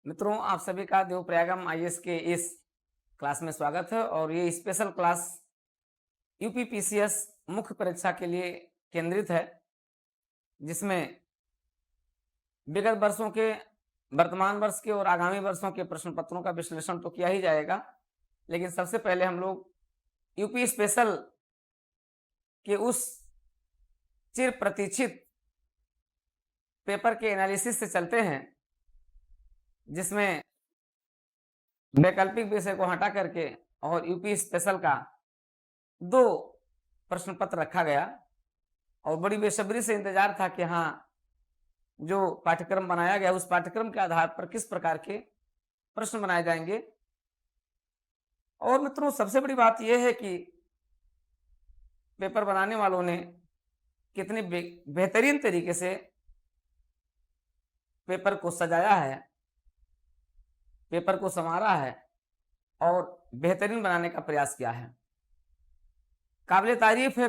मित्रों, आप सभी का देवप्रयागम आईएएस के इस क्लास में स्वागत है और ये स्पेशल क्लास यूपीपीसीएस मुख्य परीक्षा के लिए केंद्रित है, जिसमें विगत वर्षों के, वर्तमान वर्ष के और आगामी वर्षों के प्रश्न पत्रों का विश्लेषण तो किया ही जाएगा, लेकिन सबसे पहले हम लोग यूपी स्पेशल के उस चिर प्रतीक्षित पेपर के एनालिसिस से चलते हैं, जिसमें वैकल्पिक विषय को हटा करके और यूपी स्पेशल का 2 प्रश्न पत्र रखा गया और बड़ी बेसब्री से इंतजार था कि हाँ, जो पाठ्यक्रम बनाया गया उस पाठ्यक्रम के आधार पर किस प्रकार के प्रश्न बनाए जाएंगे। और मित्रों, सबसे बड़ी बात यह है कि पेपर बनाने वालों ने कितने बेहतरीन तरीके से पेपर को सजाया है, पेपर को संवारा है और बेहतरीन बनाने का प्रयास किया है। काबिले तारीफ है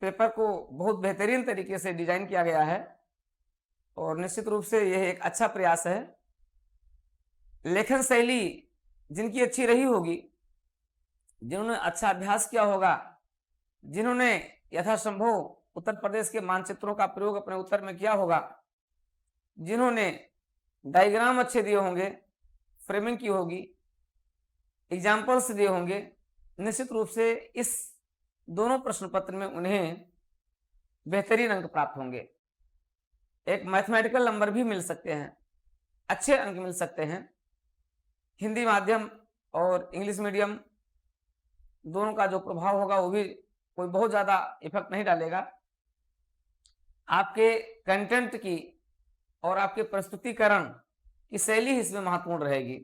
पेपर को बहुत बेहतरीन तरीके से डिजाइन किया गया है और निश्चित रूप से यह एक अच्छा प्रयास है। लेखन शैली जिनकी अच्छी रही होगी, जिन्होंने अच्छा अभ्यास किया होगा, जिन्होंने यथासंभव उत्तर प्रदेश के मानचित्रों का प्रयोग अपने उत्तर में किया होगा, जिन्होंने डायग्राम अच्छे दिए होंगे, फ्रेमिंग की होगी, एग्जाम्पल्स दिए होंगे, निश्चित रूप से इस दोनों प्रश्न पत्र में उन्हें बेहतरीन अंक प्राप्त होंगे। एक मैथमेटिकल नंबर भी मिल सकते हैं, अच्छे अंक मिल सकते हैं। हिंदी माध्यम और इंग्लिश मीडियम दोनों का जो प्रभाव होगा वो भी कोई बहुत ज़्यादा इफेक्ट नहीं डालेगा। आपके कंटेंट की और आपके प्रस्तुतिकरण की शैली इसमें महत्वपूर्ण रहेगी।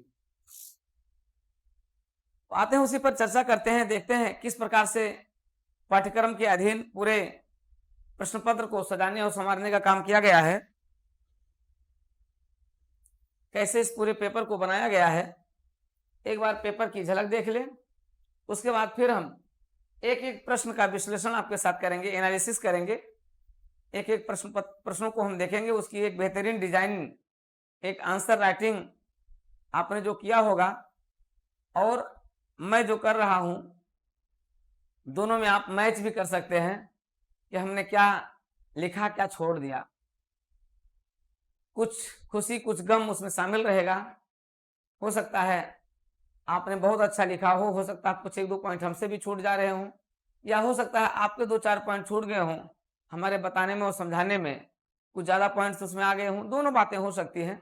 आते हैं उसी पर चर्चा करते हैं, देखते हैं किस प्रकार से पाठ्यक्रम के अधीन पूरे प्रश्न पत्र को सजाने और संवारने का काम किया गया है, कैसे इस पूरे पेपर को बनाया गया है। एक बार पेपर की झलक देख लें, उसके बाद फिर हम एक एक प्रश्न का विश्लेषण आपके साथ करेंगे, एनालिसिस करेंगे। एक एक प्रश्नों को हम देखेंगे, उसकी एक बेहतरीन डिजाइन, एक आंसर राइटिंग आपने जो किया होगा और मैं जो कर रहा हूं, दोनों में आप मैच भी कर सकते हैं कि हमने क्या लिखा, क्या छोड़ दिया। कुछ खुशी कुछ गम उसमें शामिल रहेगा। हो सकता है आपने बहुत अच्छा लिखा हो सकता है कुछ 1-2 पॉइंट हमसे भी छूट जा रहे हों, या हो सकता है आपके 2-4 पॉइंट छूट गए हों, हमारे बताने में और समझाने में कुछ ज़्यादा पॉइंट्स उसमें आ गए हों। दोनों बातें हो सकती हैं।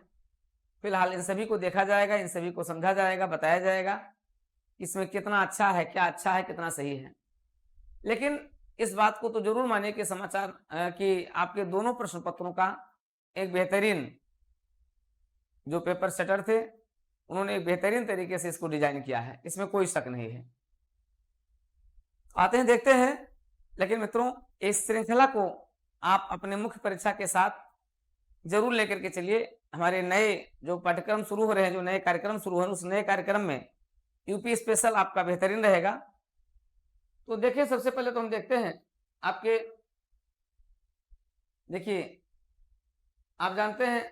फिलहाल इन सभी को देखा जाएगा, इन सभी को समझा जाएगा, बताया जाएगा इसमें कितना अच्छा है, क्या अच्छा है, कितना सही है। लेकिन इस बात को तो जरूर मानिए कि कि आपके दोनों प्रश्न पत्रों का एक बेहतरीन जो पेपर सेटर थे, उन्होंने एक बेहतरीन तरीके से इसको डिजाइन किया है, इसमें कोई शक नहीं है। आते हैं, देखते हैं। लेकिन मित्रों, इस श्रृंखला को आप अपने मुख्य परीक्षा के साथ जरूर लेकर के चलिए। हमारे नए जो पाठ्यक्रम शुरू हो रहे हैं, जो नए कार्यक्रम शुरू हो रहे हैं, उस नए कार्यक्रम में यूपी स्पेशल आपका बेहतरीन रहेगा। तो देखिए, सबसे पहले तो हम देखते हैं आपके, देखिए आप जानते हैं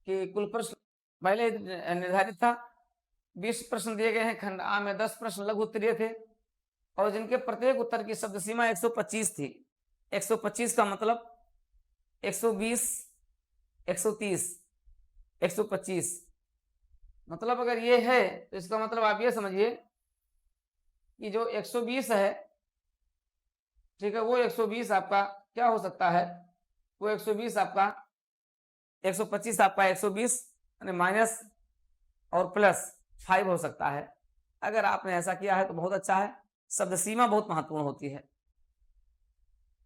कि कुल प्रश्न पहले निर्धारित था, 20 प्रश्न दिए गए हैं। खंड आ में 10 प्रश्न लघु उत्तरीय थे और जिनके प्रत्येक उत्तर की शब्द सीमा 125 थी। 125 का मतलब 120, 130, 125, मतलब अगर ये है तो इसका मतलब आप ये समझिए कि जो 120 है, ठीक है, वो 120 आपका क्या हो सकता है, वो 120 आपका 125 आपका 120 माइनस और प्लस 5 हो सकता है। अगर आपने ऐसा किया है तो बहुत अच्छा है। शब्द सीमा बहुत महत्वपूर्ण होती है।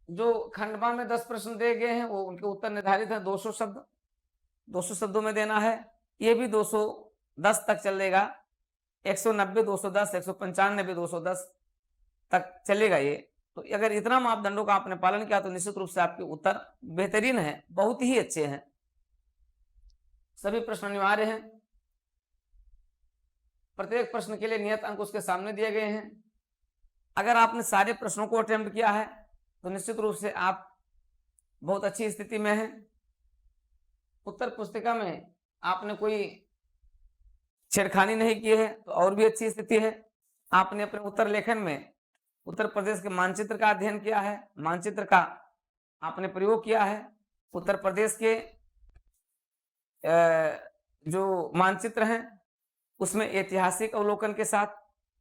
जो खंडवा में 10 प्रश्न दिए गए हैं, वो उनके उत्तर निर्धारित है 200 शब्द, 200 शब्दों में देना है। ये भी 210 तक चलेगा, 190, 210, 195, 210 तक चलेगा ये। तो अगर इतना मापदंडों का आपने पालन किया तो निश्चित रूप से आपके उत्तर बेहतरीन है, बहुत ही अच्छे हैं। सभी प्रश्न अनिवार्य हैं, प्रत्येक प्रश्न के लिए नियत अंक उसके सामने दिए गए हैं। अगर आपने सारे प्रश्नों को अटेम्प्ट किया है तो निश्चित रूप से आप बहुत अच्छी स्थिति में हैं। उत्तर पुस्तिका में आपने कोई छेड़खानी नहीं की है तो और भी अच्छी स्थिति है। आपने अपने उत्तर लेखन में उत्तर प्रदेश के मानचित्र का अध्ययन किया है, मानचित्र का आपने प्रयोग किया है। उत्तर प्रदेश के जो मानचित्र हैं उसमें ऐतिहासिक अवलोकन के साथ,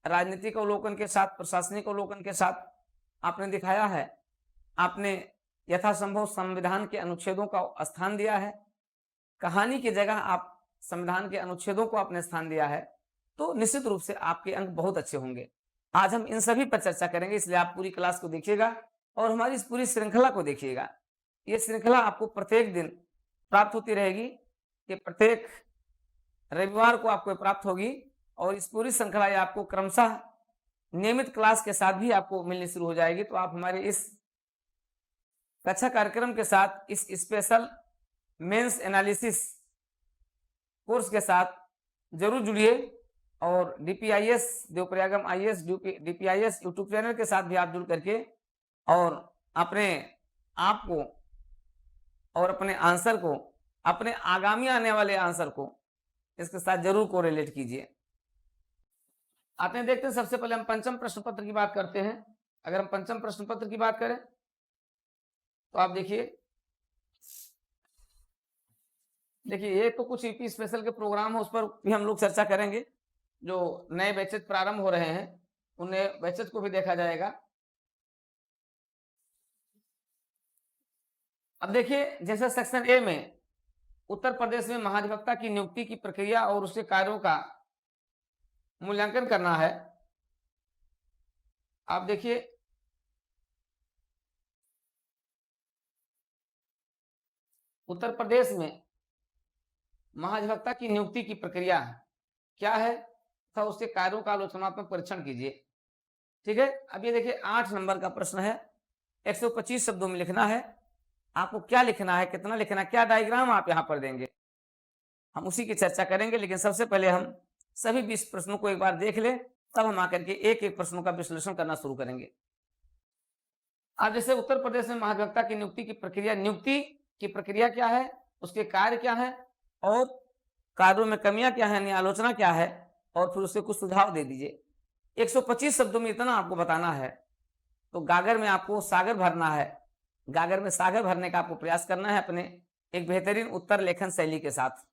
राजनीतिक अवलोकन के साथ, प्रशासनिक अवलोकन के साथ आपने दिखाया है। आपने यथासंभव संविधान के अनुच्छेदों का स्थान दिया है। कहानी की जगह आप संविधान के अनुच्छेदों को आपने स्थान दिया है, तो निश्चित रूप से आपके अंक बहुत अच्छे होंगे। आज हम इन सभी पर चर्चा करेंगे, इसलिए आप पूरी क्लास को देखिएगा और हमारी इस पूरी श्रृंखला को देखिएगा। ये श्रृंखला आपको प्रत्येक दिन प्राप्त होती रहेगी, ये प्रत्येक रविवार को आपको प्राप्त होगी और इस पूरी श्रृंखला आपको क्रमशः नियमित क्लास के साथ भी आपको मिलनी शुरू हो जाएगी। तो आप हमारे इस कक्षा कार्यक्रम के साथ, इस स्पेशल मेंस एनालिसिस कोर्स के साथ जरूर जुड़िए और डीपीआईएस देवप्रयागम आईएएस डीपीआईएस यूट्यूब चैनल के साथ भी आप जुड़ करके और अपने आप को और अपने आंसर को, अपने आगामी आने वाले आंसर को इसके साथ जरूर कोरिलेट कीजिए। आते हैं, देखते हैं। सबसे पहले हम पंचम प्रश्न पत्र की बात करते हैं। अगर हम पंचम प्रश्न पत्र की बात करें तो आप देखिए ये तो कुछ यूपी स्पेशल के प्रोग्राम है, उस पर भी हम लोग चर्चा करेंगे। जो नए बैचेज प्रारंभ हो रहे हैं उन नए बैचेज को भी देखा जाएगा। अब देखिए, जैसे सेक्शन ए में उत्तर प्रदेश में महाधिवक्ता की नियुक्ति की प्रक्रिया और उसके कार्यों का मूल्यांकन करना है। आप देखिए, उत्तर प्रदेश में महाधिवक्ता की नियुक्ति की प्रक्रिया क्या है तथा उसके कार्यों का आलोचनात्मक परीक्षण कीजिए। ठीक है, अब ये देखिए 8 नंबर का प्रश्न है। 125 शब्दों में लिखना है। आपको क्या लिखना है, कितना लिखना है, क्या डायग्राम आप यहाँ पर देंगे, हम उसी की चर्चा करेंगे। लेकिन सबसे पहले हम सभी 20 प्रश्नों को एक बार देख ले, तब हम आकर के एक एक प्रश्नों का विश्लेषण करना शुरू करेंगे। अब जैसे उत्तर प्रदेश में महाधिवक्ता की नियुक्ति की प्रक्रिया, नियुक्ति की प्रक्रिया क्या है, उसके कार्य क्या है और कार्यों में कमियां क्या है, यानी आलोचना क्या है, और फिर उससे कुछ सुझाव दे दीजिए। 125 शब्दों में इतना आपको बताना है। तो गागर में आपको सागर भरना है, गागर में सागर भरने का आपको प्रयास करना है अपने एक बेहतरीन उत्तर लेखन शैली के साथ।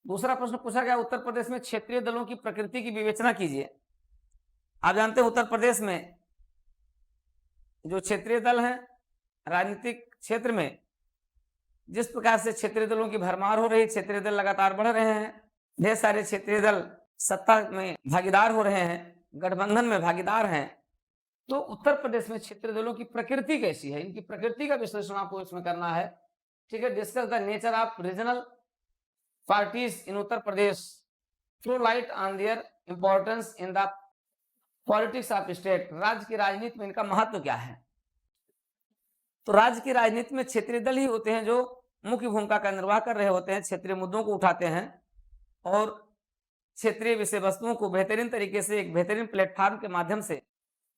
दूसरा प्रश्न पूछा गया, उत्तर प्रदेश में क्षेत्रीय दलों की प्रकृति की विवेचना कीजिए। आप जानते हैं उत्तर प्रदेश में जो क्षेत्रीय दल हैं, राजनीतिक क्षेत्र में जिस प्रकार से क्षेत्रीय दलों की भरमार हो रही, क्षेत्रीय दल लगातार बढ़ रहे हैं, ढेर सारे क्षेत्रीय दल सत्ता में भागीदार हो रहे हैं, गठबंधन में भागीदार हैं। तो उत्तर प्रदेश में क्षेत्रीय दलों की प्रकृति कैसी है, इनकी प्रकृति का विश्लेषण आपको इसमें करना है। ठीक है, discuss the nature of regional parties in Uttar Pradesh, throw light on their importance in the politics of state. राज्य की राजनीति में इनका महत्व क्या है। तो राज्य की राजनीति में क्षेत्रीय दल ही होते हैं जो मुख्य भूमिका का निर्वाह कर रहे होते हैं, क्षेत्रीय मुद्दों को उठाते हैं और क्षेत्रीय विषय वस्तुओं को बेहतरीन तरीके से एक बेहतरीन प्लेटफॉर्म के माध्यम से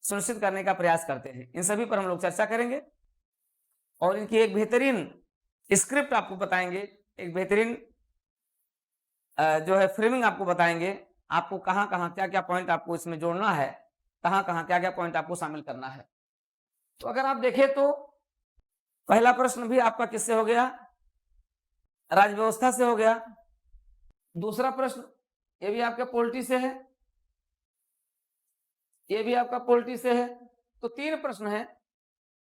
सुनिश्चित करने का प्रयास करते हैं। इन सभी पर हम लोग चर्चा करेंगे और इनकी एक बेहतरीन स्क्रिप्ट आपको बताएंगे, एक बेहतरीन जो है फ्रेमिंग आपको बताएंगे। आपको कहाँ कहाँ क्या क्या पॉइंट आपको इसमें जोड़ना है, कहाँ कहाँ क्या क्या पॉइंट आपको शामिल करना है। तो अगर आप देखें तो पहला प्रश्न भी आपका किससे हो गया, राज्य व्यवस्था से हो गया। दूसरा प्रश्न ये भी आपके पॉलिटी से है, ये भी आपका पॉलिटी से है। तो 3 प्रश्न है,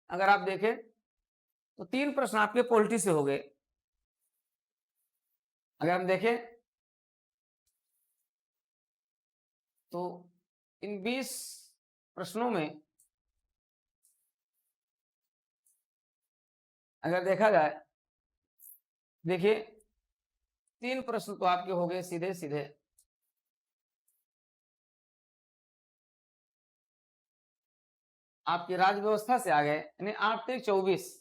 अगर आप देखें तो 3 प्रश्न आपके पॉलिटी से हो गए। अगर हम देखें तो इन 20 प्रश्नों में अगर देखा जाए, देखिए 3 प्रश्न तो आपके हो गए सीधे सीधे। आपकी राज्य व्यवस्था से आ गए, यानी 8 से 24।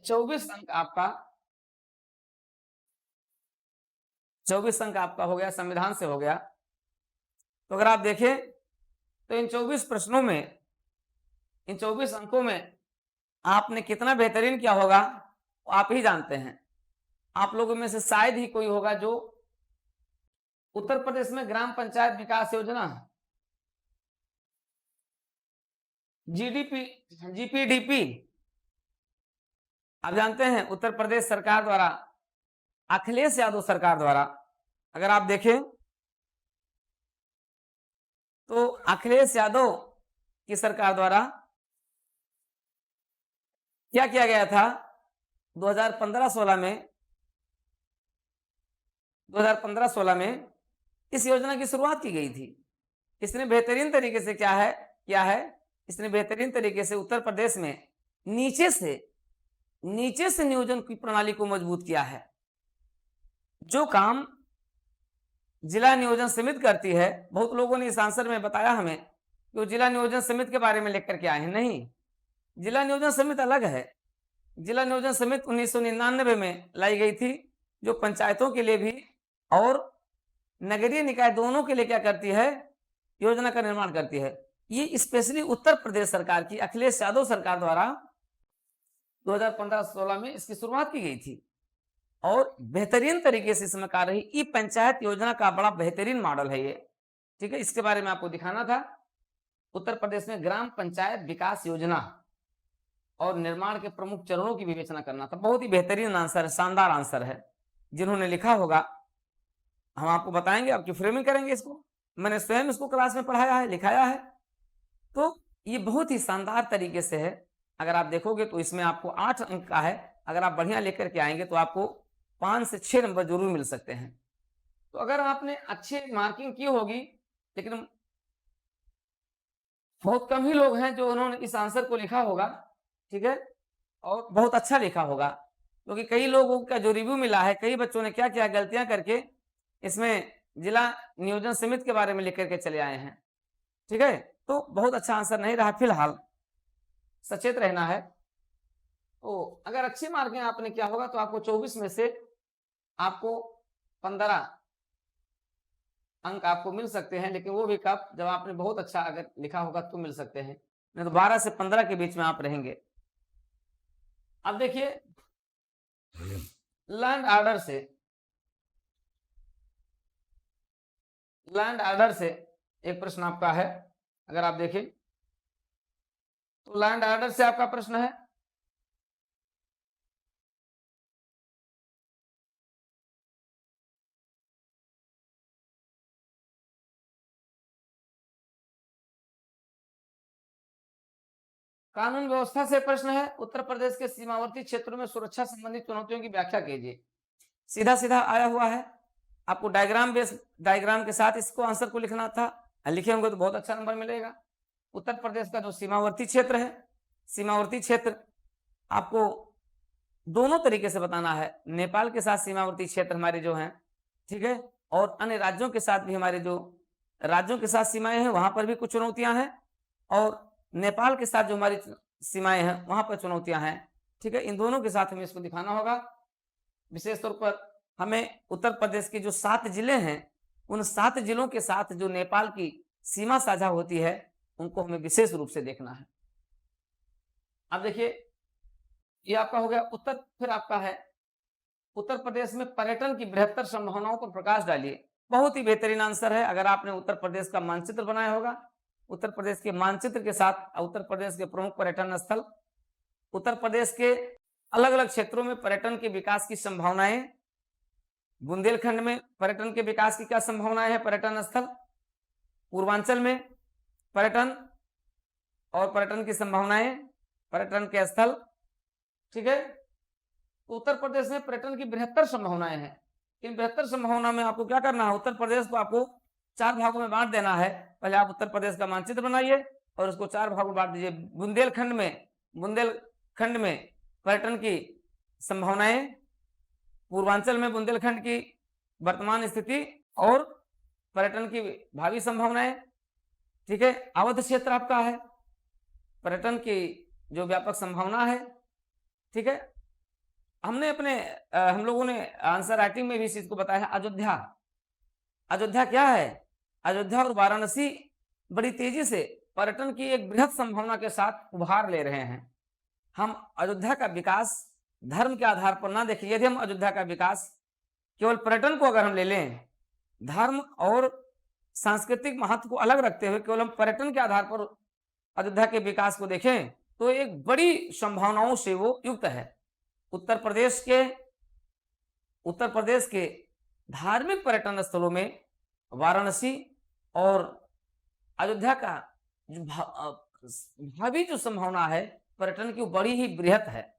चौबीस अंक आपका 24 अंक आपका हो गया, संविधान से हो गया। तो अगर आप देखें तो इन 24 प्रश्नों में, इन 24 अंकों में आपने कितना बेहतरीन किया होगा आप ही जानते हैं। आप लोगों में से शायद ही कोई होगा जो उत्तर प्रदेश में ग्राम पंचायत विकास योजना, जीडीपी, जीपीडीपी, आप जानते हैं उत्तर प्रदेश सरकार द्वारा, अखिलेश यादव सरकार द्वारा, अगर आप देखें तो अखिलेश यादव की सरकार द्वारा क्या किया गया था 2015-16 में, 2015-16 में इस योजना की शुरुआत की गई थी। इसने बेहतरीन तरीके से किया है, इसने बेहतरीन तरीके से उत्तर प्रदेश में नीचे से नियोजन की प्रणाली को मजबूत किया है। जो काम जिला नियोजन समिति करती है, बहुत लोगों ने इस आंसर में बताया हमें कि वो जिला नियोजन समिति के बारे में लिख करके आए हैं। नहीं, जिला नियोजन समिति अलग है। जिला नियोजन समिति 1999 में लाई गई थी, जो पंचायतों के लिए भी और नगरीय निकाय दोनों के लिए क्या करती है, योजना का निर्माण करती है। ये स्पेशली उत्तर प्रदेश सरकार की, अखिलेश यादव सरकार द्वारा 2015-16 में इसकी शुरुआत की गई थी और बेहतरीन तरीके से इसमें कार्य रही। ई पंचायत योजना का बड़ा बेहतरीन मॉडल है ये, ठीक है। इसके बारे में आपको दिखाना था। उत्तर प्रदेश में ग्राम पंचायत विकास योजना और निर्माण के प्रमुख चरणों की विवेचना करना था। बहुत ही बेहतरीन आंसर है, शानदार आंसर है। जिन्होंने लिखा होगा हम आपको बताएंगे, आपकी फ्रेमिंग करेंगे इसको। मैंने स्वयं इसको क्लास में पढ़ाया है, लिखाया है, तो ये बहुत ही शानदार तरीके से है। अगर आप देखोगे तो इसमें आपको 8 अंक का है। अगर आप बढ़िया लेकर के आएंगे तो आपको 5 से 6 नंबर जरूर मिल सकते हैं। तो अगर आपने अच्छी मार्किंग की होगी, लेकिन बहुत कम ही लोग हैं जो उन्होंने इस आंसर को लिखा होगा, ठीक है, और बहुत अच्छा लिखा होगा, क्योंकि कई लोगों का जो रिव्यू मिला है, कई बच्चों ने क्या क्या गलतियां करके इसमें जिला नियोजन समिति के बारे में लिख करके चले आए हैं, ठीक है। तो बहुत अच्छा आंसर नहीं रहा, फिलहाल सचेत रहना है। तो अगर अच्छी मार्किंग आपने किया होगा तो आपको 24 में से आपको 15 अंक आपको मिल सकते हैं, लेकिन वो भी कब, जब आपने बहुत अच्छा अगर लिखा होगा तो मिल सकते हैं, नहीं तो 12 से 15 के बीच में आप रहेंगे। अब देखिए लैंड ऑर्डर से एक प्रश्न आपका है। अगर आप देखें तो लैंड ऑर्डर से आपका प्रश्न है, कानून व्यवस्था से प्रश्न है, उत्तर प्रदेश के सीमावर्ती क्षेत्रों में सुरक्षा संबंधी चुनौतियों की व्याख्या कीजिए। सीधा सीधा आया हुआ है, आपको डायग्राम के साथ इसको आंसर को लिखना था। लिखे होंगे तो बहुत अच्छा नंबर मिलेगा। उत्तर प्रदेश का जो सीमावर्ती क्षेत्र है, सीमावर्ती क्षेत्र आपको दोनों तरीके से बताना है। नेपाल के साथ सीमावर्ती क्षेत्र हमारे जो हैं, ठीक है, और अन्य राज्यों के साथ भी हमारे जो राज्यों के साथ सीमाएं हैं वहां पर भी कुछ चुनौतियां हैं, और नेपाल के साथ जो हमारी सीमाएं हैं वहां पर चुनौतियां हैं, ठीक है। इन दोनों के साथ हमें इसको दिखाना होगा। विशेष तौर पर हमें उत्तर प्रदेश के जो 7 जिले हैं, उन 7 जिलों के साथ जो नेपाल की सीमा साझा होती है उनको हमें विशेष रूप से देखना है। अब देखिए ये आपका हो गया उत्तर। फिर आपका है उत्तर प्रदेश में पर्यटन की बृहत्तर संभावनाओं पर प्रकाश डालिए। बहुत ही बेहतरीन आंसर है। अगर आपने उत्तर प्रदेश का मानचित्र बनाया होगा, उत्तर प्रदेश के मानचित्र के साथ उत्तर प्रदेश के प्रमुख पर्यटन स्थल, उत्तर प्रदेश के अलग अलग क्षेत्रों में पर्यटन के विकास की संभावनाएं, बुंदेलखंड में पर्यटन के विकास की क्या संभावनाएं हैं, पर्यटन स्थल, पूर्वांचल में पर्यटन और पर्यटन की संभावनाएं, पर्यटन के स्थल, ठीक है। तो उत्तर प्रदेश में पर्यटन की बृहत्तर संभावनाएं हैं। इन बृहत्तर संभावना में आपको क्या करना है, उत्तर प्रदेश को आपको 4 भागों में बांट देना है। पहले आप उत्तर प्रदेश का मानचित्र बनाइए और उसको 4 भागों में बांट दीजिए। बुंदेलखंड में पर्यटन की संभावनाएं, पूर्वांचल में बुंदेलखंड की वर्तमान स्थिति और पर्यटन की भावी संभावनाएं, ठीक है। अवध क्षेत्र आपका है, पर्यटन की जो व्यापक संभावना है, ठीक है। हमने हम लोगों ने आंसर राइटिंग में भी इस चीज को बताया है। अयोध्या क्या है, अयोध्या और वाराणसी बड़ी तेजी से पर्यटन की एक बृहद संभावना के साथ उभार ले रहे हैं। हम अयोध्या का विकास धर्म के आधार पर ना देखें। यदि हम अयोध्या का विकास केवल पर्यटन को अगर हम ले लें, धर्म और सांस्कृतिक महत्व को अलग रखते हुए केवल हम पर्यटन के आधार पर अयोध्या के विकास को देखें, तो एक बड़ी संभावनाओं से वो युक्त है। उत्तर प्रदेश के धार्मिक पर्यटन स्थलों में वाराणसी और अयोध्या का जो भावी जो संभावना है पर्यटन की, बड़ी ही बृहत है।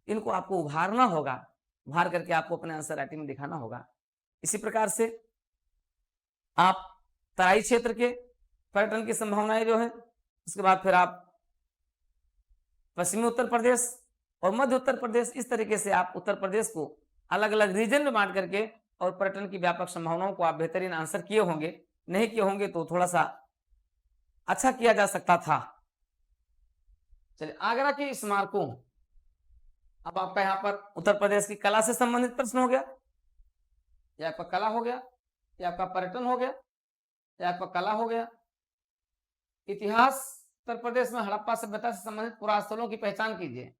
इनको आपको उभारना होगा, उभार करके आपको अपने आंसर राइटिंग में दिखाना होगा। इसी प्रकार से आप तराई क्षेत्र के पर्यटन की संभावनाएं जो है, उसके बाद फिर आप पश्चिमी उत्तर प्रदेश और मध्य उत्तर प्रदेश, इस तरीके से आप उत्तर प्रदेश को अलग अलग रीजन में बांट करके और पर्यटन की व्यापक संभावनाओं को आप बेहतरीन आंसर किए होंगे। नहीं किए होंगे तो थोड़ा सा अच्छा किया जा सकता था। चलिए, आगरा के स्मारकों, अब आपका यहाँ पर उत्तर प्रदेश की कला से संबंधित प्रश्न हो गया, या आपका कला हो गया, या आपका पर्यटन हो गया, या आपका कला हो गया। इतिहास, उत्तर प्रदेश में हड़प्पा सभ्यता से संबंधित पुरास्थलों की पहचान कीजिए।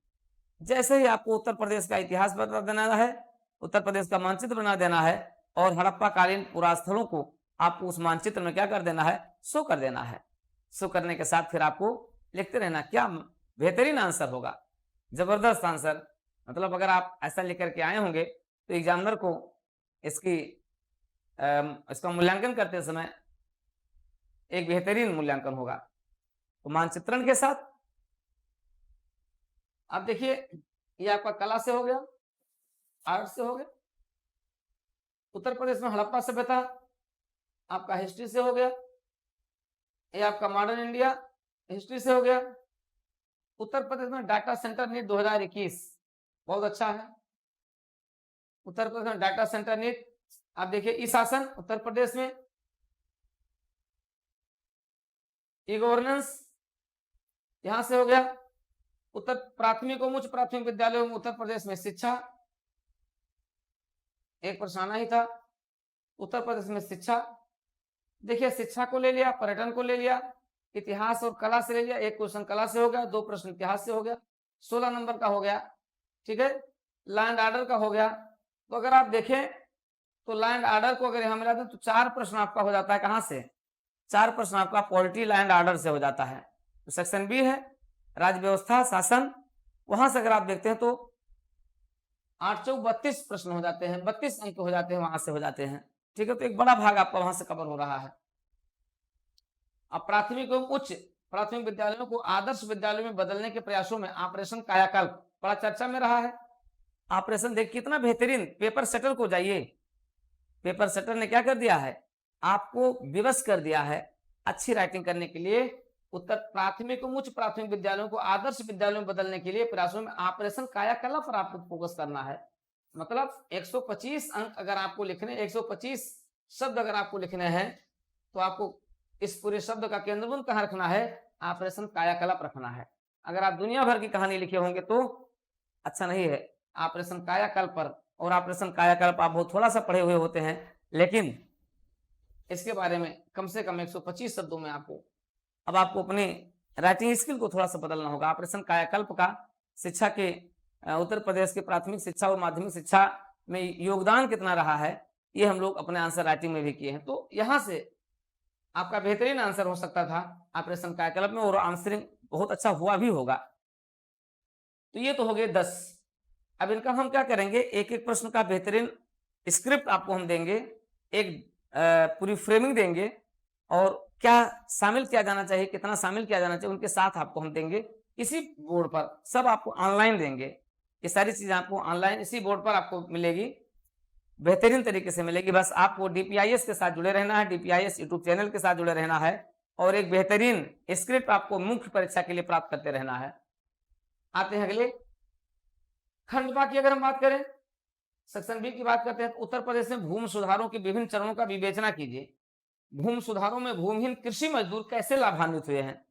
जैसे ही आपको उत्तर प्रदेश का इतिहास बता देना है, उत्तर प्रदेश का मानचित्र बना देना है और हड़प्पा कालीन पुरास्थलों को आपको उस मानचित्र में क्या कर देना है, शो कर देना है। शो करने के साथ फिर आपको लिखते रहना, क्या बेहतरीन आंसर होगा, जबरदस्त आंसर। मतलब अगर आप ऐसा लिख करके आए होंगे तो एग्जामिनर को इसका मूल्यांकन करते समय एक बेहतरीन मूल्यांकन होगा। तो मानचित्रण के साथ आप देखिए, ये आपका कला से हो गया, आर्ट से हो गया। उत्तर प्रदेश में हड़प्पा सभ्यता आपका हिस्ट्री से हो गया। ये आपका मॉडर्न इंडिया हिस्ट्री से हो गया। उत्तर प्रदेश में डाटा सेंटर नीट 2021 बहुत अच्छा है। उत्तर प्रदेश में डाटा सेंटर नीट, आप देखिए ई शासन उत्तर प्रदेश में, ई गवर्नेंस यहां से हो गया। उत्तर प्राथमिक और उच्च प्राथमिक विद्यालयों में उत्तर प्रदेश में शिक्षा, एक प्रश्न आना ही था। उत्तर प्रदेश में शिक्षा, देखिए शिक्षा को ले लिया, पर्यटन को ले लिया, इतिहास और कला से ले लिया। एक क्वेश्चन कला से हो गया, 2 प्रश्न इतिहास से हो गया, 16 नंबर का हो गया। ठीक है, लैंड ऑर्डर का हो गया। तो अगर आप देखें तो लैंड ऑर्डर को अगर यहां मिला दें तो 4 प्रश्न आपका हो जाता है। कहां से? 4 प्रश्न आपका पॉलिटी लैंड ऑर्डर से हो जाता है। तो सेक्शन बी है राज्य व्यवस्था शासन, वहां से अगर आप देखते हैं तो 8 चौक 32 प्रश्न हो जाते हैं, 32 अंक हो जाते हैं, वहां से हो जाते हैं। ठीक है, तो एक बड़ा भाग आपका वहां से कवर हो रहा है। अब प्राथमिक एवं उच्च प्राथमिक विद्यालयों को आदर्श विद्यालयों में बदलने के प्रयासों में ऑपरेशन कायाकल्प बड़ा चर्चा में रहा है। ऑपरेशन देख कितना बेहतरीन, पेपर सेटर को जाइए, पेपर सेटर ने क्या कर दिया है, आपको विवश कर दिया है अच्छी राइटिंग करने के लिए। उत्तर प्राथमिक और उच्च प्राथमिक विद्यालयों को आदर्श विद्यालयों में बदलने के लिए प्रयासों में ऑपरेशन कायाकल्प पर आपको फोकस करना है। मतलब 125 अंक अगर आपको लिखने, 125 शब्द अगर आपको लिखने हैं, तो आपको इस पूरे शब्द का केंद्रबिंदु कहाँ रखना है, ऑपरेशन कायाकल्प रखना है। अगर आप दुनिया भर की कहानी लिखे होंगे तो अच्छा नहीं है, ऑपरेशन कायाकल्प पर। और ऑपरेशन कायाकल्प आप बहुत थोड़ा सा पढ़े हुए होते हैं, लेकिन इसके बारे में कम से कम 125 शब्दों में अब आपको अपने राइटिंग स्किल को थोड़ा सा बदलना होगा। ऑपरेशन कायाकल्प का शिक्षा के उत्तर प्रदेश के प्राथमिक शिक्षा और माध्यमिक शिक्षा में योगदान कितना रहा है, ये हम लोग अपने आंसर राइटिंग में भी किए हैं। तो यहां से आपका बेहतरीन आंसर हो सकता था ऑपरेशन कायाकल्प में, और आंसरिंग बहुत अच्छा हुआ भी होगा। तो ये तो हो गए 10। अब इनका हम क्या करेंगे, एक एक प्रश्न का बेहतरीन स्क्रिप्ट आपको हम देंगे, एक पूरी फ्रेमिंग देंगे, और क्या शामिल किया जाना चाहिए, कितना शामिल किया जाना चाहिए, उनके साथ आपको हम देंगे इसी बोर्ड पर। सब आपको ऑनलाइन देंगे, ये सारी चीजें आपको ऑनलाइन इसी बोर्ड पर आपको मिलेगी, बेहतरीन तरीके से मिलेगी। बस आपको डीपीआईएस के साथ जुड़े रहना है, डीपीआईएस यूट्यूब चैनल के साथ जुड़े रहना है, और एक बेहतरीन स्क्रिप्ट आपको मुख्य परीक्षा के लिए प्राप्त करते रहना है। आते हैं अगले खंडवा की अगर हम बात करें, सेक्शन बी की बात करते हैं, तो उत्तर प्रदेश में भूमि सुधारों के विभिन्न चरणों का विवेचना कीजिए। भूमि सुधारों में भूमिहीन कृषि मजदूर कैसे लाभान्वित हुए हैं,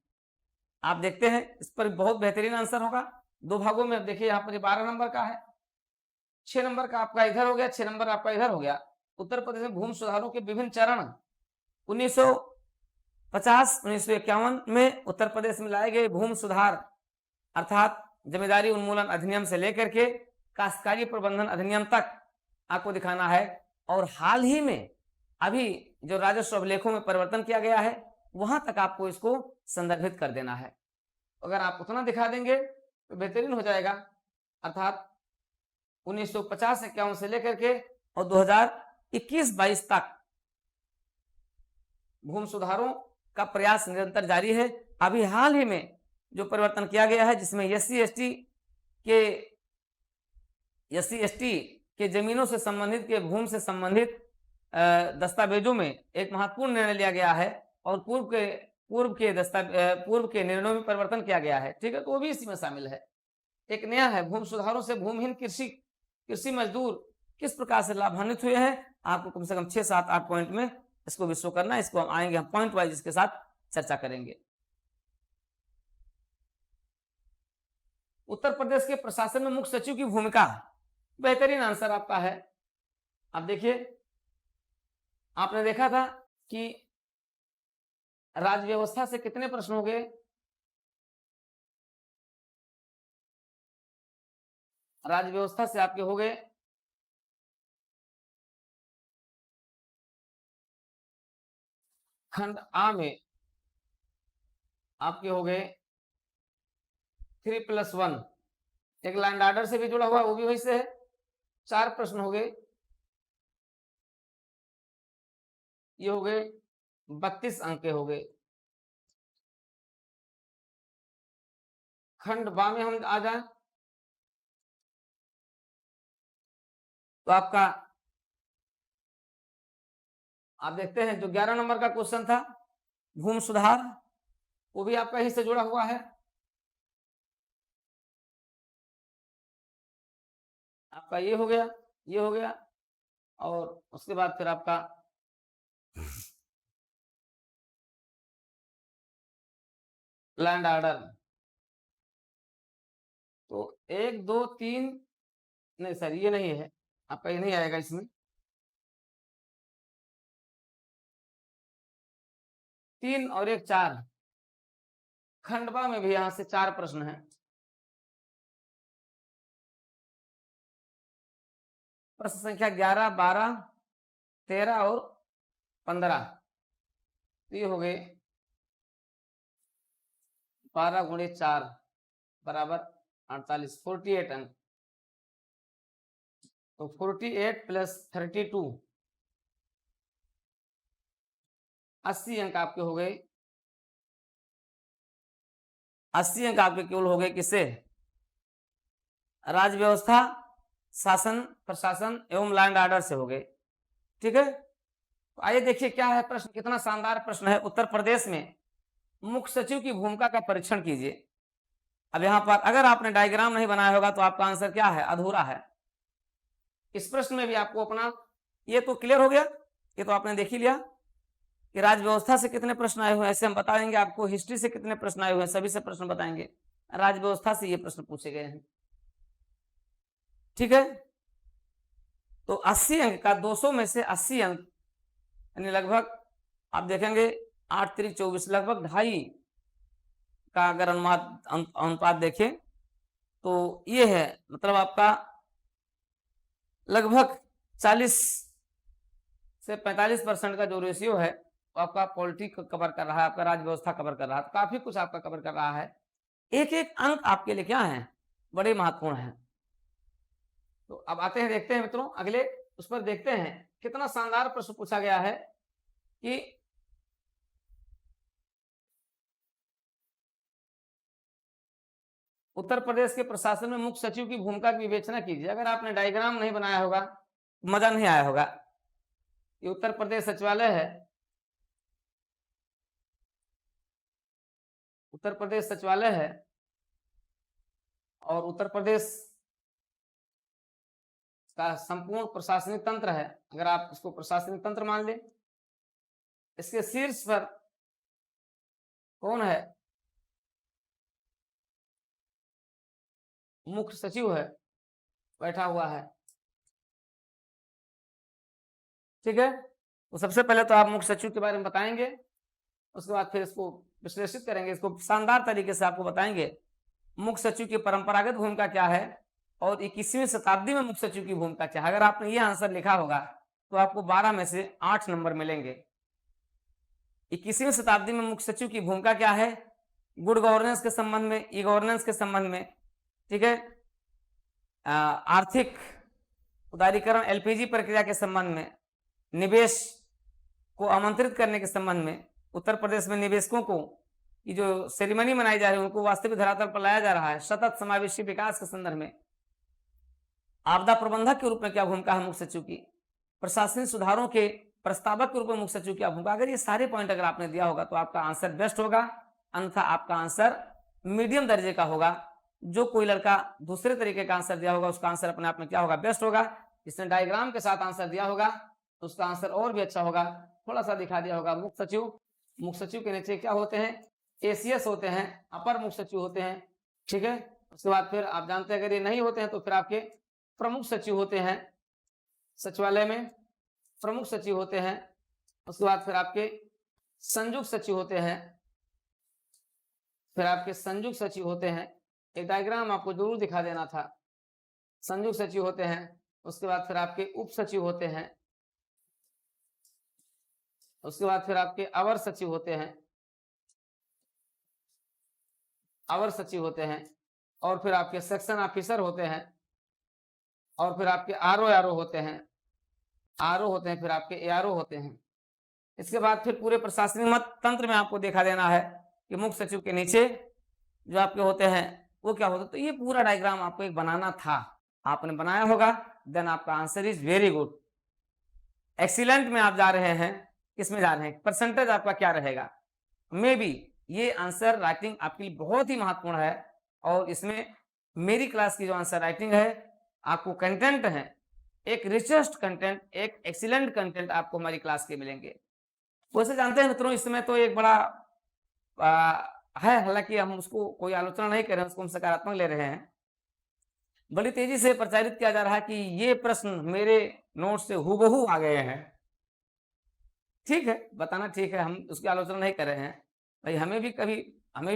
आप देखते हैं, इस पर बहुत बेहतरीन आंसर होगा। 2 भागों में देखिए, यहाँ पर 12 नंबर का है, 6 नंबर का आपका इधर हो गया, 6 नंबर आपका इधर हो गया। उत्तर प्रदेश में भूमि सुधारों के विभिन्न चरण 1951 में उत्तर प्रदेश में लाए गए भूमि सुधार अर्थात जमींदारी उन्मूलन अधिनियम से लेकर के काश्तकारी प्रबंधन अधिनियम तक आपको दिखाना है। और हाल ही में अभी जो राजस्व अभिलेखों में परिवर्तन किया गया है वहां तक आपको इसको संदर्भित कर देना है। अगर आप उतना दिखा देंगे तो बेहतरीन हो जाएगा। अर्थात 1950-51 से लेकर के और 2021-22 तक भूमि सुधारों का प्रयास निरंतर जारी है। अभी हाल ही में जो परिवर्तन किया गया है जिसमें SC/ST के जमीनों से संबंधित के भूमि से संबंधित दस्तावेजों में एक महत्वपूर्ण निर्णय लिया गया है और पूर्व के निर्णयों में परिवर्तन किया गया है। ठीक है, तो वो भी इसी में शामिल है। एक नया है, भूमि सुधारों से भूमिहीन कृषि मजदूर किस प्रकार से लाभान्वित हुए हैं। आपको कम से कम 6, 7, 8 पॉइंट में इसको भी शो करना है। इसको हम आएंगे, हम पॉइंट वाइज इसके साथ चर्चा करेंगे। उत्तर प्रदेश के प्रशासन में मुख्य सचिव की भूमिका, बेहतरीन आंसर आपका है। अब देखिए, आपने देखा था कि राज्य व्यवस्था से कितने प्रश्न हो गए। राज्य व्यवस्था से आपके हो गए खंड आ में आपके हो गए 3+1। एक लैंड ऑर्डर से भी जुड़ा हुआ, वो भी वही से है। 4 प्रश्न हो गए, ये हो गए 32 अंक के हो गए। खंड बा में हम आ जाए तो आपका आप देखते हैं जो 11 नंबर का क्वेश्चन था भूमि सुधार, वो भी आपका ही से जुड़ा हुआ है। आपका ये हो गया, ये हो गया, और उसके बाद फिर आपका लैंड ऑर्डर। तो 1, 2, 3 नहीं सर, ये नहीं है आपका, ये नहीं आएगा इसमें। 3 और 1 4। खंडवा में भी यहां से 4 प्रश्न हैं। प्रश्न संख्या 11, 12, 13 और 15। ये हो गए 12 गुणे 4 बराबर 48, 48 अंक। तो 48 + 32 80 अंक आपके हो गए। 80 अंक आपके केवल हो गए किससे? राज्य व्यवस्था, शासन, प्रशासन एवं लैंड ऑर्डर से हो गए। ठीक है, तो आइए देखिए क्या है प्रश्न। कितना शानदार प्रश्न है। उत्तर प्रदेश में मुख्य सचिव की भूमिका का परीक्षण कीजिए। अब यहां पर अगर आपने डायग्राम नहीं बनाया होगा तो आपका आंसर क्या है? अधूरा है। इस प्रश्न में भी आपको अपना ये तो क्लियर हो गया, ये तो आपने देख ही लिया कि राज्य व्यवस्था से कितने प्रश्न आए हुए हैं। ऐसे हम बता देंगे आपको हिस्ट्री से कितने प्रश्न आए हुए हैं, सभी से प्रश्न बताएंगे। राज्य व्यवस्था से ये प्रश्न पूछे गए हैं। ठीक है, तो 80 अंक का 200 में से 80 अंक यानी लगभग आप देखेंगे 8 3 24 लगभग 2.5 का अगर अनुपात देखें तो ये है, मतलब आपका लगभग 40 से 45% का जो रेशियो है वो आपका पॉलिटिक कवर कर रहा है, आपका राज्य व्यवस्था कवर कर रहा है। तो काफी कुछ आपका कवर कर रहा है। एक एक अंक आपके लिए क्या है? बड़े महत्वपूर्ण है। तो अब आते हैं, देखते हैं मित्रों अगले उस पर देखते हैं कितना शानदार प्रश्न पूछा गया है कि उत्तर प्रदेश के प्रशासन में मुख्य सचिव की भूमिका की विवेचना कीजिए। अगर आपने डायग्राम नहीं बनाया होगा मजा नहीं आया होगा। ये उत्तर प्रदेश सचिवालय है, उत्तर प्रदेश सचिवालय है और उत्तर प्रदेश का संपूर्ण प्रशासनिक तंत्र है। अगर आप इसको प्रशासनिक तंत्र मान लें, इसके शीर्ष पर कौन है? मुख्य सचिव है, बैठा हुआ है। ठीक है, तो सबसे पहले तो आप मुख्य सचिव के बारे में बताएंगे। उसके बाद फिर इसको विश्लेषित करेंगे, इसको शानदार तरीके से आपको बताएंगे मुख्य सचिव की परंपरागत भूमिका क्या है और 21वीं शताब्दी में मुख्य सचिव की भूमिका क्या है। अगर आपने ये आंसर लिखा होगा तो आपको 12 में से 8 नंबर मिलेंगे। 21वीं शताब्दी में मुख्य सचिव की भूमिका क्या है, गुड गवर्नेंस के संबंध में, ई गवर्नेंस के संबंध में, ठीक है, आर्थिक उदारीकरण एलपीजी प्रक्रिया के संबंध में, निवेश को आमंत्रित करने के संबंध में, उत्तर प्रदेश में निवेशकों को ये जो सेरेमनी मनाई जा रही है उनको वास्तविक धरातल पर लाया जा रहा है, सतत समावेशी विकास के संदर्भ में, आपदा प्रबंधक के रूप में क्या भूमिका है मुख्य सचिव की, प्रशासनिक सुधारों के प्रस्तावक के रूप में मुख्य सचिव क्या भूमिका। अगर ये सारे पॉइंट अगर आपने दिया होगा तो आपका आंसर बेस्ट होगा, अन्यथा आपका आंसर मीडियम दर्जे का होगा। जो कोई लड़का दूसरे तरीके का आंसर दिया होगा उसका आंसर अपने आप में क्या होगा, बेस्ट होगा। जिसने डायग्राम के साथ आंसर दिया होगा तो उसका आंसर और भी अच्छा होगा। थोड़ा सा दिखा दिया होगा मुख्य सचिव के नीचे क्या होते हैं, एसीएस होते हैं, अपर मुख्य सचिव होते हैं, ठीक है। उसके बाद फिर आप जानते हैं अगर ये नहीं होते हैं तो फिर आपके प्रमुख सचिव होते हैं, सचिवालय में प्रमुख सचिव होते हैं। उसके बाद फिर आपके संयुक्त सचिव होते हैं, फिर आपके संयुक्त सचिव होते हैं। एक डायग्राम आपको जरूर दिखा देना था। संयुक्त सचिव होते हैं, उसके बाद फिर आपके उप सचिव होते हैं, उसके बाद फिर आपके अवर सचिव होते हैं, अवर सचिव होते हैं, और फिर आपके सेक्शन ऑफिसर होते हैं, और फिर आपके आरओ होते हैं, फिर आपके एआरओ होते हैं। इसके बाद फिर पूरे प्रशासनिक मत तंत्र में आपको देखा देना है कि मुख्य सचिव के नीचे जो आपके होते हैं वो क्या होता है। तो ये पूरा डायग्राम आपको एक बनाना था, आपने बनाया होगा, देन आपका answer is very good, excellent में आप जा रहे हैं। किसमें जा रहे हैं, परसेंटेज आपका क्या रहेगा। मे बी ये आंसर राइटिंग आपके लिए बहुत ही महत्वपूर्ण है, और इसमें मेरी क्लास की जो आंसर राइटिंग है, आपको कंटेंट है, एक रिचेस्ट कंटेंट, एक एक्सीलेंट कंटेंट आपको हमारी क्लास के मिलेंगे। वैसे जानते हैं मित्रों, इस समय तो एक बड़ा है, हालांकि हम उसको कोई आलोचना नहीं कर रहे हैं, उसको हम सकारात्मक ले रहे हैं। बड़ी तेजी से प्रचारित किया जा रहा है कि ये प्रश्न मेरे नोट से हूबहू आ गए हैं। ठीक है, बताना ठीक है, हम उसकी आलोचना नहीं कर रहे हैं भाई, हमें भी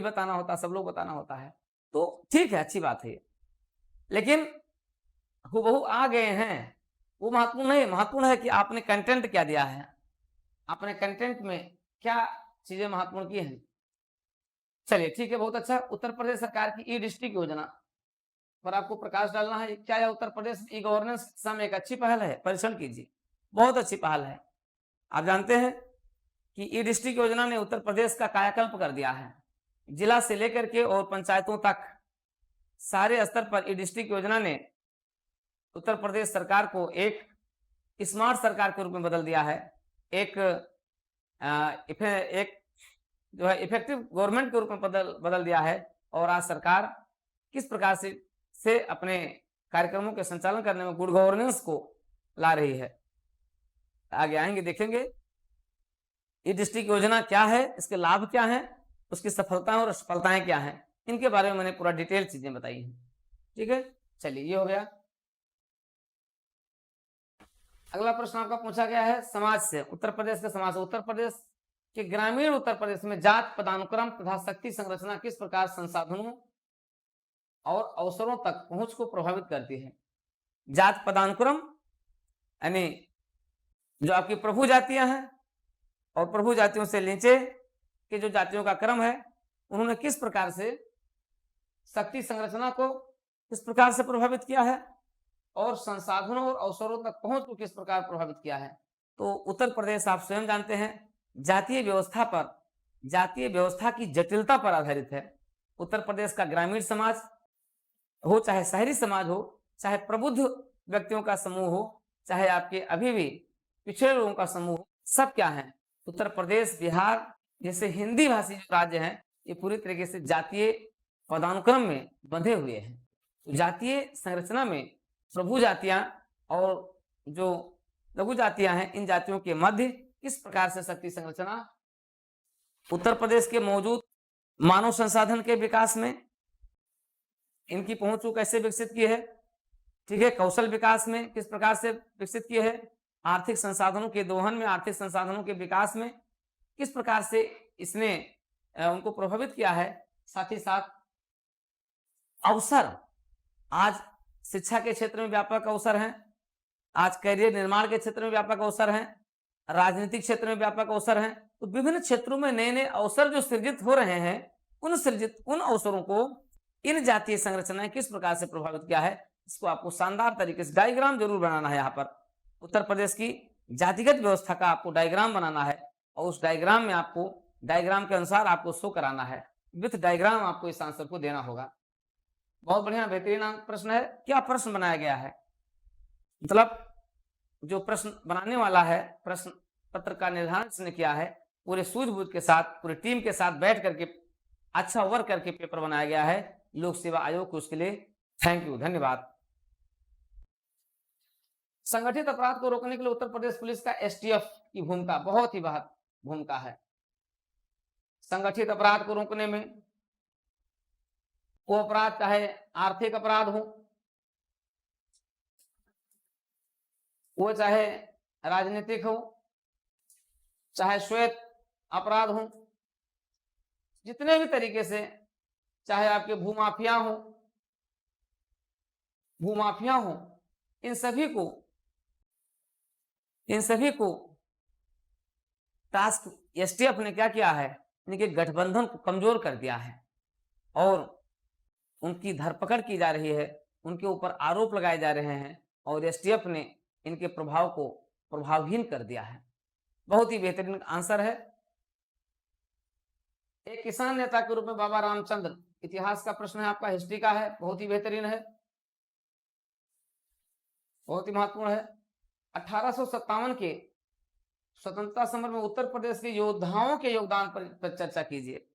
बताना होता, सब लोग बताना होता है, तो ठीक है, अच्छी बात है ये। लेकिन हूबहू आ गए हैं वो महत्वपूर्ण नहीं, महत्वपूर्ण है कि आपने कंटेंट क्या दिया है, आपने कंटेंट में क्या चीजें महत्वपूर्ण की हैं। चलिए ठीक है, बहुत अच्छा। उत्तर प्रदेश सरकार की ई डिस्ट्रिक्ट योजना पर आपको प्रकाश डालना है। क्या यह उत्तर प्रदेश ई गवर्नेंस में एक अच्छी पहल है, परीक्षण कीजिए, बहुत अच्छी पहल है। आप जानते हैं कि ई डिस्ट्रिक्ट योजना ने उत्तर प्रदेश का कायाकल्प कर दिया है। जिला से लेकर के और पंचायतों तक सारे स्तर पर ई डिस्ट्रिक्ट योजना ने उत्तर प्रदेश सरकार को एक स्मार्ट सरकार के रूप में बदल दिया है, एक जो है इफेक्टिव गवर्नमेंट के रूप में बदल दिया है। और आज सरकार किस प्रकार से अपने कार्यक्रमों के संचालन करने में गुड गवर्नेंस को ला रही है। आगे आएंगे, देखेंगे ये डिस्ट्रिक्ट योजना क्या है, इसके लाभ क्या हैं, उसकी सफलताएं और असफलताएं क्या हैं, इनके बारे में मैंने पूरा डिटेल चीजें बताई हैं। ठीक है, चलिए ये हो गया। अगला प्रश्न आपका पूछा गया है समाज से, उत्तर प्रदेश के समाज से। उत्तर प्रदेश के ग्रामीण उत्तर प्रदेश में जात पदानुक्रम तथा शक्ति संरचना किस प्रकार संसाधनों और अवसरों तक पहुंच को प्रभावित करती है। जात पदानुक्रम यानी जो आपकी प्रभु जातियां हैं और प्रभु जातियों से नीचे के जो जातियों का क्रम है, उन्होंने किस प्रकार से शक्ति संरचना को किस प्रकार से प्रभावित किया है और संसाधनों और अवसरों तक पहुंच को किस प्रकार प्रभावित किया है। तो उत्तर प्रदेश आप स्वयं जानते हैं जातीय व्यवस्था की जटिलता पर आधारित है। उत्तर प्रदेश का ग्रामीण समाज हो, चाहे शहरी समाज हो, चाहे प्रबुद्ध व्यक्तियों का समूह हो, चाहे आपके अभी भी पिछड़े लोगों का समूह हो, सब क्या है, उत्तर प्रदेश, बिहार जैसे हिंदी भाषी जो राज्य हैं, ये पूरी तरीके से जातीय पदानुक्रम में बंधे हुए हैं। जातीय संरचना में प्रभु जातियां और जो लघु जातियां हैं, इन जातियों के मध्य किस प्रकार से शक्ति संरचना उत्तर प्रदेश के मौजूद मानव संसाधन के विकास में इनकी पहुंच को कैसे विकसित की है। ठीक है, कौशल विकास में किस प्रकार से विकसित किए है, आर्थिक संसाधनों के दोहन में, आर्थिक संसाधनों के विकास में किस प्रकार से इसने उनको प्रभावित किया है। साथ ही साथ अवसर, आज शिक्षा के क्षेत्र में व्यापक अवसर हैं, आज कैरियर निर्माण के क्षेत्र में व्यापक अवसर हैं, राजनीतिक क्षेत्र में व्यापक अवसर हैं। तो विभिन्न क्षेत्रों में नए नए अवसर जो सृजित हो रहे हैं, उन अवसरों को इन जातीय संरचनाएं किस प्रकार से प्रभावित किया है, इसको आपको शानदार तरीके से डायग्राम जरूर बनाना है। यहाँ पर उत्तर प्रदेश की जातिगत व्यवस्था का आपको डायग्राम बनाना है और उस डायग्राम में आपको डायग्राम के अनुसार आपको शो कराना है, विथ डायग्राम आपको इस आंसर को देना होगा। बहुत बढ़िया बेहतरीन प्रश्न है। क्या प्रश्न बनाया गया है, मतलब जो प्रश्न बनाने वाला है, प्रश्न पत्र का निर्धारण इसने किया है, पूरे सूझबूझ के साथ, पूरी टीम के साथ बैठ करके अच्छा वर्क करके पेपर बनाया गया है लोक सेवा आयोग को। उसके लिए थैंक यू, धन्यवाद। संगठित अपराध को रोकने के लिए उत्तर प्रदेश पुलिस का एसटीएफ की भूमिका बहुत ही बड़ी भूमिका है। संगठित अपराध को रोकने में, वो अपराध चाहे आर्थिक अपराध हो, वो चाहे राजनीतिक हो, चाहे श्वेत अपराध हो, जितने भी तरीके से, चाहे आपके भूमाफिया हो, इन सभी को टास्क एसटीएफ ने क्या किया है, इनके गठबंधन को कमजोर कर दिया है और उनकी धरपकड़ की जा रही है, उनके ऊपर आरोप लगाए जा रहे हैं और एसटीएफ ने इनके प्रभाव को प्रभावहीन कर दिया है। बहुत ही बेहतरीन आंसर है। एक किसान नेता के रूप में बाबा रामचंद्र, इतिहास का प्रश्न है आपका, हिस्ट्री का है, बहुत ही बेहतरीन है, बहुत ही महत्वपूर्ण है। 1857 के स्वतंत्रता समर में उत्तर प्रदेश के योद्धाओं के योगदान पर चर्चा कीजिए।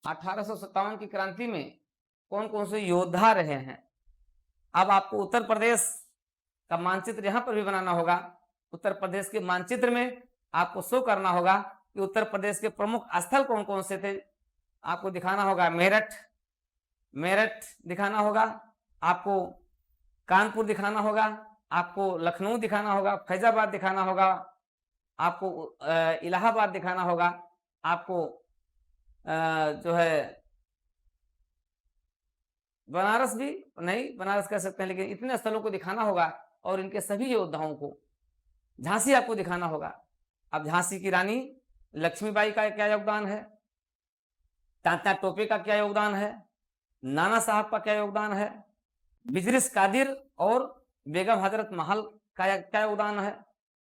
1857 की क्रांति में कौन कौन से योद्धा रहे हैं। अब आपको उत्तर प्रदेश का मानचित्र यहां पर भी बनाना होगा। उत्तर प्रदेश के मानचित्र में आपको शो करना होगा कि उत्तर प्रदेश के प्रमुख स्थल कौन कौन से थे। आपको दिखाना होगा मेरठ दिखाना होगा, आपको कानपुर दिखाना होगा, आपको लखनऊ दिखाना होगा, फैजाबाद दिखाना होगा, आपको इलाहाबाद दिखाना होगा, आपको जो है बनारस भी नहीं, बनारस कह सकते हैं, लेकिन इतने स्थलों को दिखाना होगा और इनके सभी योद्धाओं को। झांसी आपको दिखाना होगा। अब झांसी की रानी लक्ष्मीबाई का क्या योगदान है, तात्या टोपे का क्या योगदान है, नाना साहब का क्या योगदान है, बिजरिस कादिर और बेगम हजरत महल का क्या योगदान है,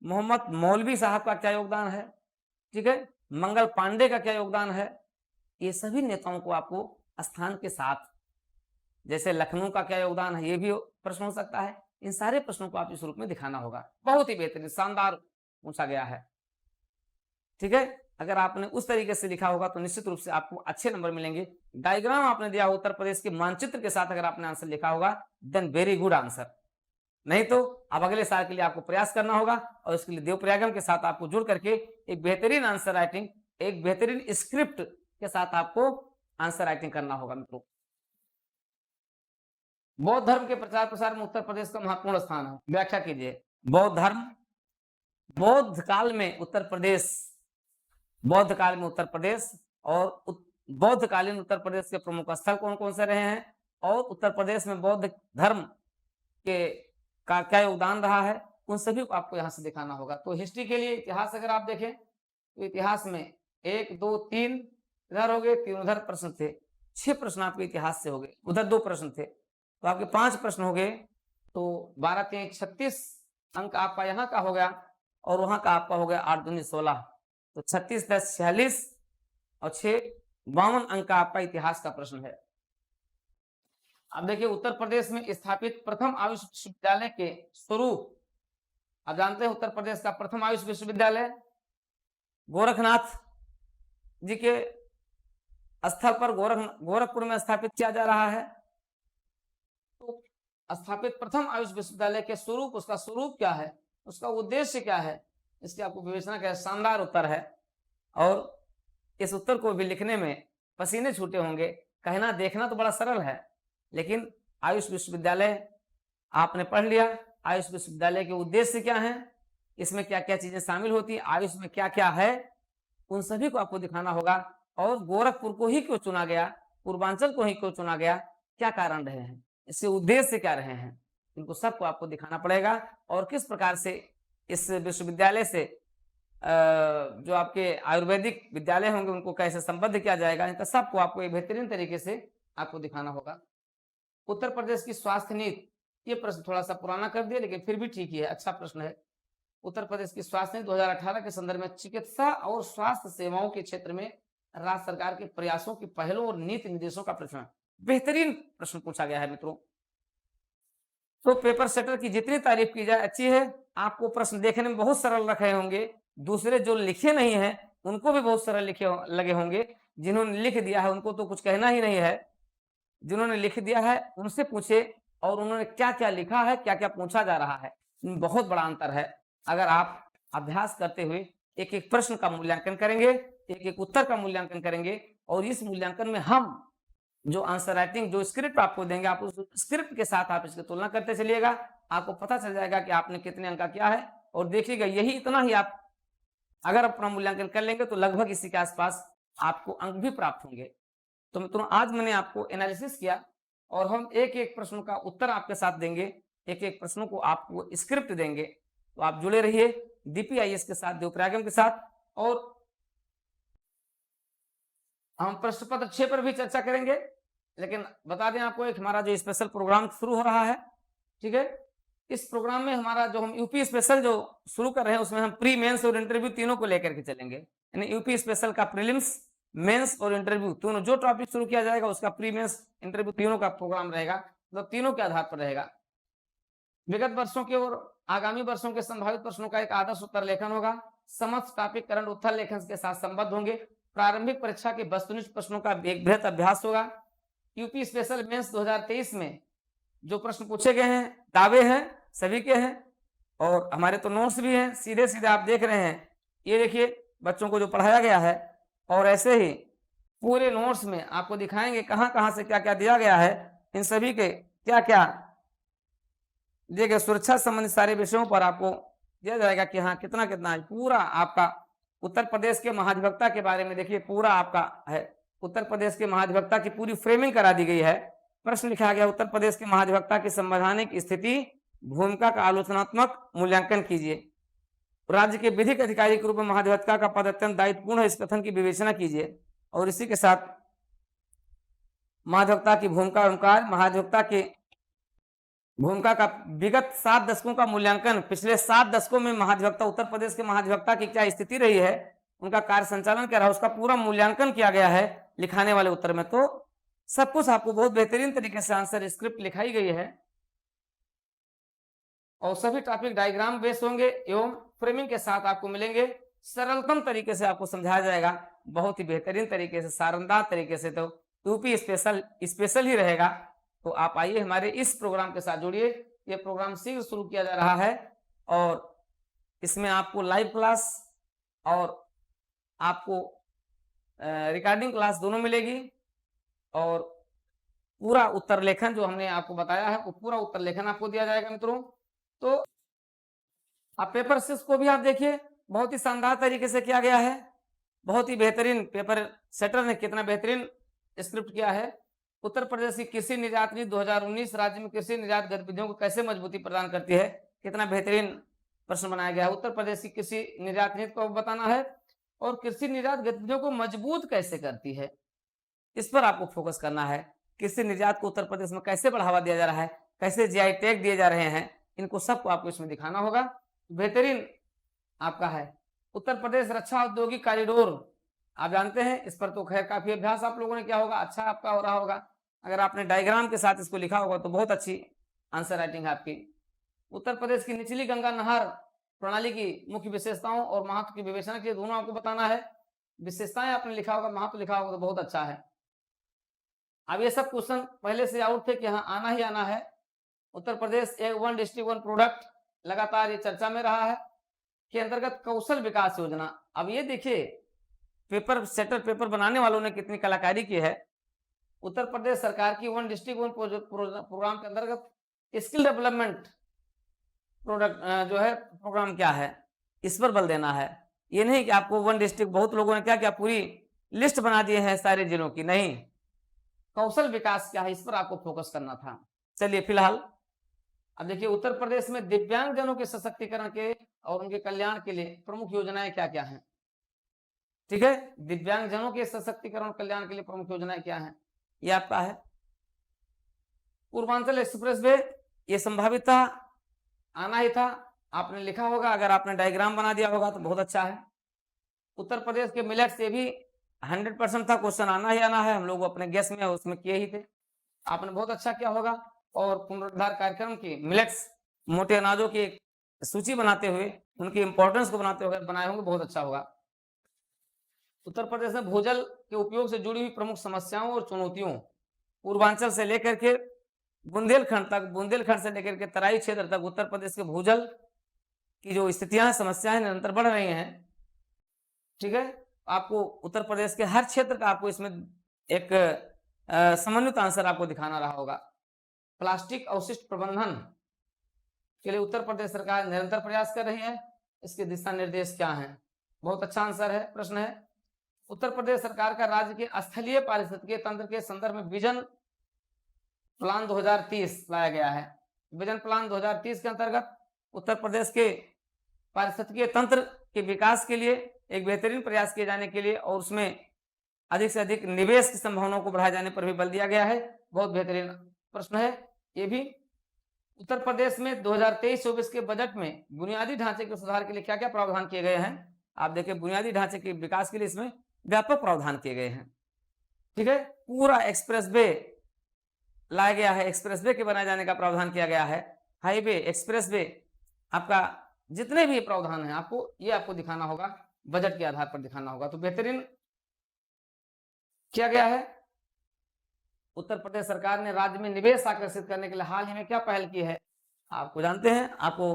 मोहम्मद मौलवी साहब का क्या योगदान है, ठीक है, मंगल पांडे का क्या योगदान है। ये सभी नेताओं को आपको स्थान के साथ, जैसे लखनऊ का क्या योगदान है, ये भी प्रश्न हो सकता है। इन सारे प्रश्नों को आप इस रूप में दिखाना होगा। बहुत ही बेहतरीन, शानदार पूछा गया है, ठीक है। अगर आपने उस तरीके से लिखा होगा तो निश्चित रूप से आपको अच्छे नंबर मिलेंगे। डायग्राम आपने दिया उत्तर प्रदेश के मानचित्र के साथ अगर आपने आंसर लिखा होगा, देन वेरी गुड आंसर। नहीं तो अब अगले साल के लिए आपको प्रयास करना होगा और इसके लिए देवप्रयागम के साथ आपको जुड़ करके एक बेहतरीन आंसर राइटिंग, एक बेहतरीन स्क्रिप्ट के साथ आपको आंसर राइटिंग करना होगा। मित्रों, बौद्ध धर्म के प्रचार प्रसार में उत्तर प्रदेश का महत्वपूर्ण स्थान है। व्याख्या कीजिए। बौद्ध धर्म, बौद्ध काल में उत्तर प्रदेश और बौद्धकालीन उत्तर प्रदेश के प्रमुख स्थल कौन कौन से रहे हैं और उत्तर प्रदेश में बौद्ध धर्म के का क्या योगदान रहा है, उन सभी को आपको यहाँ से दिखाना होगा। तो हिस्ट्री के लिए इतिहास अगर आप देखें तो इतिहास में 1 2 3 इधर हो गए, 3 उधर प्रश्न थे, 6 प्रश्न आपके इतिहास से हो गए, उधर 2 प्रश्न थे, तो आपके 5 प्रश्न हो गए। तो 12 3 36 अंक आपका यहाँ का हो गया और वहां का आपका हो गया 8 दूनी 16, तो 36 10 46 और 6 52 अंक का आपका इतिहास का प्रश्न है। अब देखिए, उत्तर प्रदेश में स्थापित प्रथम आयुष विश्वविद्यालय के स्वरूप। आप जानते हैं उत्तर प्रदेश का प्रथम आयुष विश्वविद्यालय गोरखनाथ जी के स्थल पर गोरखपुर में स्थापित किया जा रहा है। तो स्थापित प्रथम आयुष विश्वविद्यालय के स्वरूप, उसका स्वरूप क्या है, उसका उद्देश्य क्या है, इसकी आपको विवेचना का शानदार उत्तर है। और इस उत्तर को भी लिखने में पसीने छूटे होंगे। कहना देखना तो बड़ा सरल है, लेकिन आयुष विश्वविद्यालय आपने पढ़ लिया। आयुष विश्वविद्यालय के उद्देश्य क्या हैं, इसमें क्या क्या चीजें शामिल होती हैं, आयुष में क्या क्या है, उन सभी को आपको दिखाना होगा। और गोरखपुर को ही क्यों चुना गया, पूर्वांचल को ही क्यों चुना गया, क्या कारण रहे हैं, इसके उद्देश्य क्या रहे हैं, इनको सबको आपको दिखाना पड़ेगा। और किस प्रकार से इस विश्वविद्यालय से जो आपके आयुर्वेदिक विद्यालय होंगे उनको कैसे संबद्ध किया जाएगा, इनका सबको आपको एक बेहतरीन तरीके से आपको दिखाना होगा। उत्तर प्रदेश की स्वास्थ्य नीति, ये प्रश्न थोड़ा सा पुराना कर दिया लेकिन फिर भी ठीक ही है, अच्छा प्रश्न है। उत्तर प्रदेश की स्वास्थ्य नीति 2018 के संदर्भ में चिकित्सा और स्वास्थ्य सेवाओं के क्षेत्र में राज्य सरकार के प्रयासों की पहलों और नीति निर्देशों का प्रश्न, बेहतरीन प्रश्न पूछा गया है मित्रों। तो पेपर सेटर की जितनी तारीफ की जाए अच्छी है। आपको प्रश्न देखने में बहुत सरल रखे होंगे, दूसरे जो लिखे नहीं है उनको भी बहुत सरल लिखे लगे होंगे। जिन्होंने लिख दिया है उनको तो कुछ कहना ही नहीं है, जिन्होंने लिख दिया है उनसे पूछे और उन्होंने क्या क्या लिखा है, क्या क्या पूछा जा रहा है, बहुत बड़ा अंतर है। अगर आप अभ्यास करते हुए एक एक प्रश्न का मूल्यांकन करेंगे, एक एक उत्तर का मूल्यांकन करेंगे, और इस मूल्यांकन में हम जो आंसर राइटिंग, जो स्क्रिप्ट आपको देंगे, आप उस स्क्रिप्ट के साथ आप इसकी तुलना करते चलिएगा, आपको पता चल जाएगा कि आपने कितने अंक का किया है। और देखिएगा यही इतना ही आप अगर अपना मूल्यांकन कर लेंगे तो लगभग इसी के आसपास आपको अंक भी प्राप्त होंगे। तो मित्रों आज मैंने आपको एनालिसिस किया और हम एक एक प्रश्नों का उत्तर आपके साथ देंगे, एक एक प्रश्नों को आपको स्क्रिप्ट देंगे। तो आप जुड़े रहिए DPIS के साथ, देवप्रयागम के साथ। और हम प्रश्न पत्र 6 पर भी चर्चा करेंगे, लेकिन बता दें आपको एक हमारा जो स्पेशल प्रोग्राम शुरू हो रहा है, ठीक है। इस प्रोग्राम में हमारा जो हम यूपी स्पेशल जो शुरू कर रहे हैं उसमें हम प्री मेंस और इंटरव्यू तीनों को लेकर के चलेंगे। यानी यूपी स्पेशल का प्रीलिम्स, मेंस और इंटरव्यू तीनों जो टॉपिक शुरू किया जाएगा उसका प्री मेंस इंटरव्यू तीनों का प्रोग्राम रहेगा, मतलब तीनों के आधार पर रहेगा। विगत वर्षों के और आगामी वर्षों के संभावित प्रश्नों का एक आदर्श उत्तर लेखन होगा। समस्त टॉपिक करंट उत्तर लेखन के साथ संबद्ध होंगे। प्रारंभिक परीक्षा के वस्तुनिष्ठ प्रश्नों का एक बृहद अभ्यास होगा। यूपी स्पेशल मेंस 2023 में जो प्रश्न पूछे गए हैं दावे हैं, सभी के हैं, और हमारे तो नोट्स भी हैं, सीधे सीधे आप देख रहे हैं, ये देखिए बच्चों को जो पढ़ाया गया है। और ऐसे ही पूरे नोट्स में आपको दिखाएंगे कहाँ कहाँ से क्या क्या दिया गया है, इन सभी के क्या क्या दिए गए, सुरक्षा संबंधित सारे विषयों पर आपको दिया जाएगा कि हाँ कितना कितना है। पूरा आपका उत्तर प्रदेश के महाधिवक्ता के बारे में देखिए, पूरा आपका है उत्तर प्रदेश के महाधिवक्ता की पूरी फ्रेमिंग करा दी गई है। प्रश्न लिखा गया उत्तर प्रदेश के महाधिवक्ता की संवैधानिक स्थिति भूमिका का आलोचनात्मक मूल्यांकन कीजिए। राज्य के विधिक अधिकारी के रूप में महाधिवक्ता का पद अत्यंत दायित्वपूर्ण है, इस कथन की विवेचना कीजिए। और इसी के साथ महाधिवक्ता की भूमिका अनुसार महाधिवक्ता के भूमिका का विगत 7 दशकों का मूल्यांकन, पिछले 7 दशकों में महाधिवक्ता उत्तर प्रदेश के महाधिवक्ता की क्या स्थिति रही है, उनका कार्य संचालन क्या रहा, उसका पूरा मूल्यांकन किया गया है लिखाने वाले उत्तर में। तो सब कुछ आपको बहुत बेहतरीन तरीके से आंसर स्क्रिप्ट लिखाई गई है और सभी टॉपिक डायग्राम बेस होंगे एवं फ्रेमिंग के साथ आपको मिलेंगे। सरलतम तरीके से आपको समझाया जाएगा, बहुत ही बेहतरीन तरीके से, शानदार तरीके से। तो यूपी स्पेशल ही रहेगा। तो आप आइए हमारे इस प्रोग्राम के साथ जुड़िए। ये प्रोग्राम शीघ्र शुरू किया जा रहा है और इसमें आपको लाइव क्लास और आपको रिकॉर्डिंग क्लास दोनों मिलेगी। और पूरा उत्तर लेखन जो हमने आपको बताया है वो पूरा उत्तर लेखन आपको दिया जाएगा मित्रों। तो आप पेपर 6 को भी आप देखिए, बहुत ही शानदार तरीके से किया गया है, बहुत ही बेहतरीन। पेपर सेटर ने कितना बेहतरीन स्क्रिप्ट किया है। उत्तर प्रदेश की कृषि निर्यात नीति 2019 राज्य में कृषि निर्यात गतिविधियों को कैसे मजबूती प्रदान करती है, कितना बेहतरीन प्रश्न बनाया गया है। उत्तर प्रदेश की कृषि निर्यात नीति को बताना है और कृषि निर्यात गतिविधियों को मजबूत कैसे करती है, इस पर आपको फोकस करना है। कृषि निर्यात को उत्तर प्रदेश में कैसे बढ़ावा दिया जा रहा है, कैसे GI टैग दिए जा रहे हैं, इनको सबको आपको इसमें दिखाना होगा। बेहतरीन आपका है उत्तर प्रदेश रक्षा औद्योगिक कॉरिडोर, आप जानते हैं इस पर तो खैर काफी अभ्यास आप लोगों ने क्या होगा, अच्छा आपका हो रहा होगा। अगर आपने डायग्राम के साथ इसको लिखा होगा तो बहुत अच्छी आंसर राइटिंग है आपकी। उत्तर प्रदेश की निचली गंगा नहर प्रणाली की मुख्य विशेषताओं और महत्व की विवेचना के दोनों आपको बताना है। विशेषताएं आपने लिखा होगा, महत्व लिखा होगा तो बहुत अच्छा है। अब ये सब क्वेश्चन पहले से आउट थे कि हाँ आना ही आना है। उत्तर प्रदेश एक 1 डिस्ट्रिक्ट 1 प्रोडक्ट लगातार ये चर्चा में रहा है के अंतर्गत कौशल विकास योजना। अब ये देखिए पेपर सेटर पेपर बनाने वालों ने कितनी कलाकारी की है। उत्तर प्रदेश सरकार की 1 डिस्ट्रिक्ट 1 प्रोग्राम के अंतर्गत स्किल डेवलपमेंट प्रोडक्ट जो है प्रोग्राम क्या है, इस पर बल देना है। ये नहीं कि आपको वन डिस्ट्रिक्ट, बहुत लोगों ने क्या किया, पूरी लिस्ट बना दिए हैं सारे जिलों की, नहीं, कौशल विकास क्या है इस पर आपको फोकस करना था। चलिए फिलहाल अब देखिए, उत्तर प्रदेश में दिव्यांग जनों के सशक्तिकरण के और उनके कल्याण के लिए प्रमुख योजनाएं क्या क्या हैं। ठीक है, दिव्यांग जनों के सशक्तिकरण कल्याण के लिए प्रमुख योजनाएं क्या हैं, ये आपका है। पूर्वांचल एक्सप्रेस वे, ये संभावित था, आना ही था, आपने लिखा होगा, अगर आपने डायग्राम बना दिया होगा तो बहुत अच्छा है। उत्तर प्रदेश के मिलेट्स, ये भी 100% था, क्वेश्चन आना ही आना है, हम लोग अपने गेस में उसमें किए ही थे, आपने बहुत अच्छा किया होगा। और पुनरुद्धार कार्यक्रम की मिलेट्स, मोटे अनाजों की एक सूची बनाते हुए, उनकी इंपॉर्टेंस को बनाते हुए बनाए होंगे, बहुत अच्छा होगा। उत्तर प्रदेश में भूजल के उपयोग से जुड़ी हुई प्रमुख समस्याओं और चुनौतियों, पूर्वांचल से लेकर के बुंदेलखंड तक, बुंदेलखंड से लेकर के तराई क्षेत्र तक उत्तर प्रदेश के भूजल की जो स्थितियां, समस्याएं निरंतर बढ़ रही हैं। ठीक है, आपको उत्तर प्रदेश के हर क्षेत्र का आपको इसमें एक समन्वित आंसर आपको दिखाना रहा होगा। प्लास्टिक अवशिष्ट प्रबंधन के लिए उत्तर प्रदेश सरकार निरंतर प्रयास कर रही है, इसके दिशा निर्देश क्या हैं। बहुत अच्छा आंसर है, प्रश्न है। उत्तर प्रदेश सरकार का राज्य के स्थलीय पारिस्थितिकीय तंत्र के संदर्भ में विजन प्लान 2030 लाया गया है। विजन प्लान 2030 के अंतर्गत उत्तर प्रदेश के पारिस्थितिकीय तंत्र के विकास के लिए एक बेहतरीन प्रयास किए जाने के लिए और उसमें अधिक से अधिक निवेश की संभावनाओं को बढ़ाए जाने पर भी बल दिया गया है। बहुत बेहतरीन प्रश्न है ये भी। उत्तर प्रदेश में 2023-24 के बजट में बुनियादी ढांचे के सुधार के लिए क्या क्या प्रावधान किए गए हैं। आप देखिए, बुनियादी ढांचे के विकास के लिए इसमें व्यापक प्रावधान किए गए हैं। ठीक है, पूरा एक्सप्रेस वे लाया गया है, एक्सप्रेस वे के बनाए जाने का प्रावधान किया गया है। हाईवे, एक्सप्रेस वे, आपका जितने भी प्रावधान है आपको ये आपको दिखाना होगा, बजट के आधार पर दिखाना होगा। तो बेहतरीन किया गया है। उत्तर प्रदेश सरकार ने राज्य में निवेश आकर्षित करने के लिए हाल ही में क्या पहल की है, आपको जानते हैं। आपको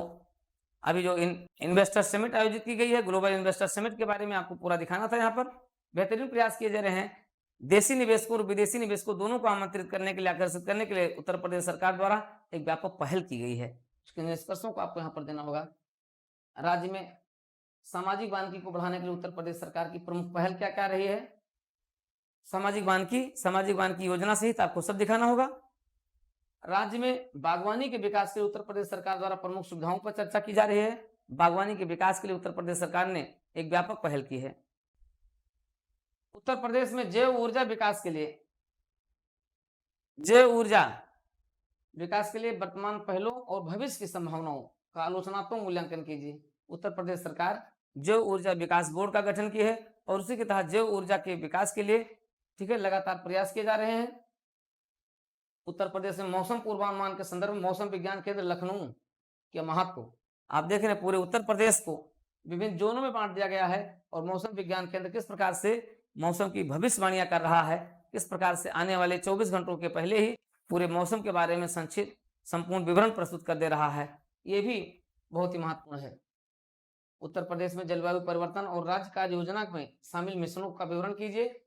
अभी जो इन्वेस्टर समिट आयोजित की गई है, ग्लोबल इन्वेस्टर समिट के बारे में आपको पूरा दिखाना था। यहाँ पर बेहतरीन प्रयास किए जा रहे हैं, देशी निवेशकों और विदेशी निवेशकों दोनों को आमंत्रित करने के लिए, आकर्षित करने के लिए उत्तर प्रदेश सरकार द्वारा एक व्यापक पहल की गई है। उसके निष्कर्षों को आपको यहाँ पर देना होगा। राज्य में सामाजिक वानिकी को बढ़ाने के लिए उत्तर प्रदेश सरकार की प्रमुख पहल क्या क्या रही है। सामाजिक वानिकी योजना सहित आपको सब दिखाना होगा। राज्य में बागवानी के विकास के लिए उत्तर प्रदेश सरकार द्वारा प्रमुख सुविधाओं पर चर्चा की जा रही है। बागवानी के विकास के लिए उत्तर प्रदेश सरकार ने एक व्यापक पहल की है। उत्तर प्रदेश में जैव ऊर्जा विकास के लिए, जैव ऊर्जा विकास के लिए वर्तमान पहलों और भविष्य की संभावनाओं का आलोचनात्मक मूल्यांकन कीजिए। उत्तर प्रदेश सरकार जैव ऊर्जा विकास बोर्ड का गठन की है और उसी के तहत जैव ऊर्जा के विकास के लिए, ठीक है, लगातार प्रयास किए जा रहे हैं। उत्तर प्रदेश में मौसम पूर्वानुमान के संदर्भ में मौसम विज्ञान केंद्र लखनऊ के महत्व आप देख रहे हैं। पूरे उत्तर प्रदेश को विभिन्न जोनों में बांट दिया गया है और मौसम विज्ञान केंद्र किस प्रकार से मौसम की भविष्यवाणियां कर रहा है, किस प्रकार से आने वाले 24 घंटों के पहले ही पूरे मौसम के बारे में संक्षिप्त संपूर्ण विवरण प्रस्तुत कर दे रहा है। ये भी बहुत ही महत्वपूर्ण है। उत्तर प्रदेश में जलवायु परिवर्तन और राज्य कार्य योजना में शामिल मिशनों का विवरण कीजिए।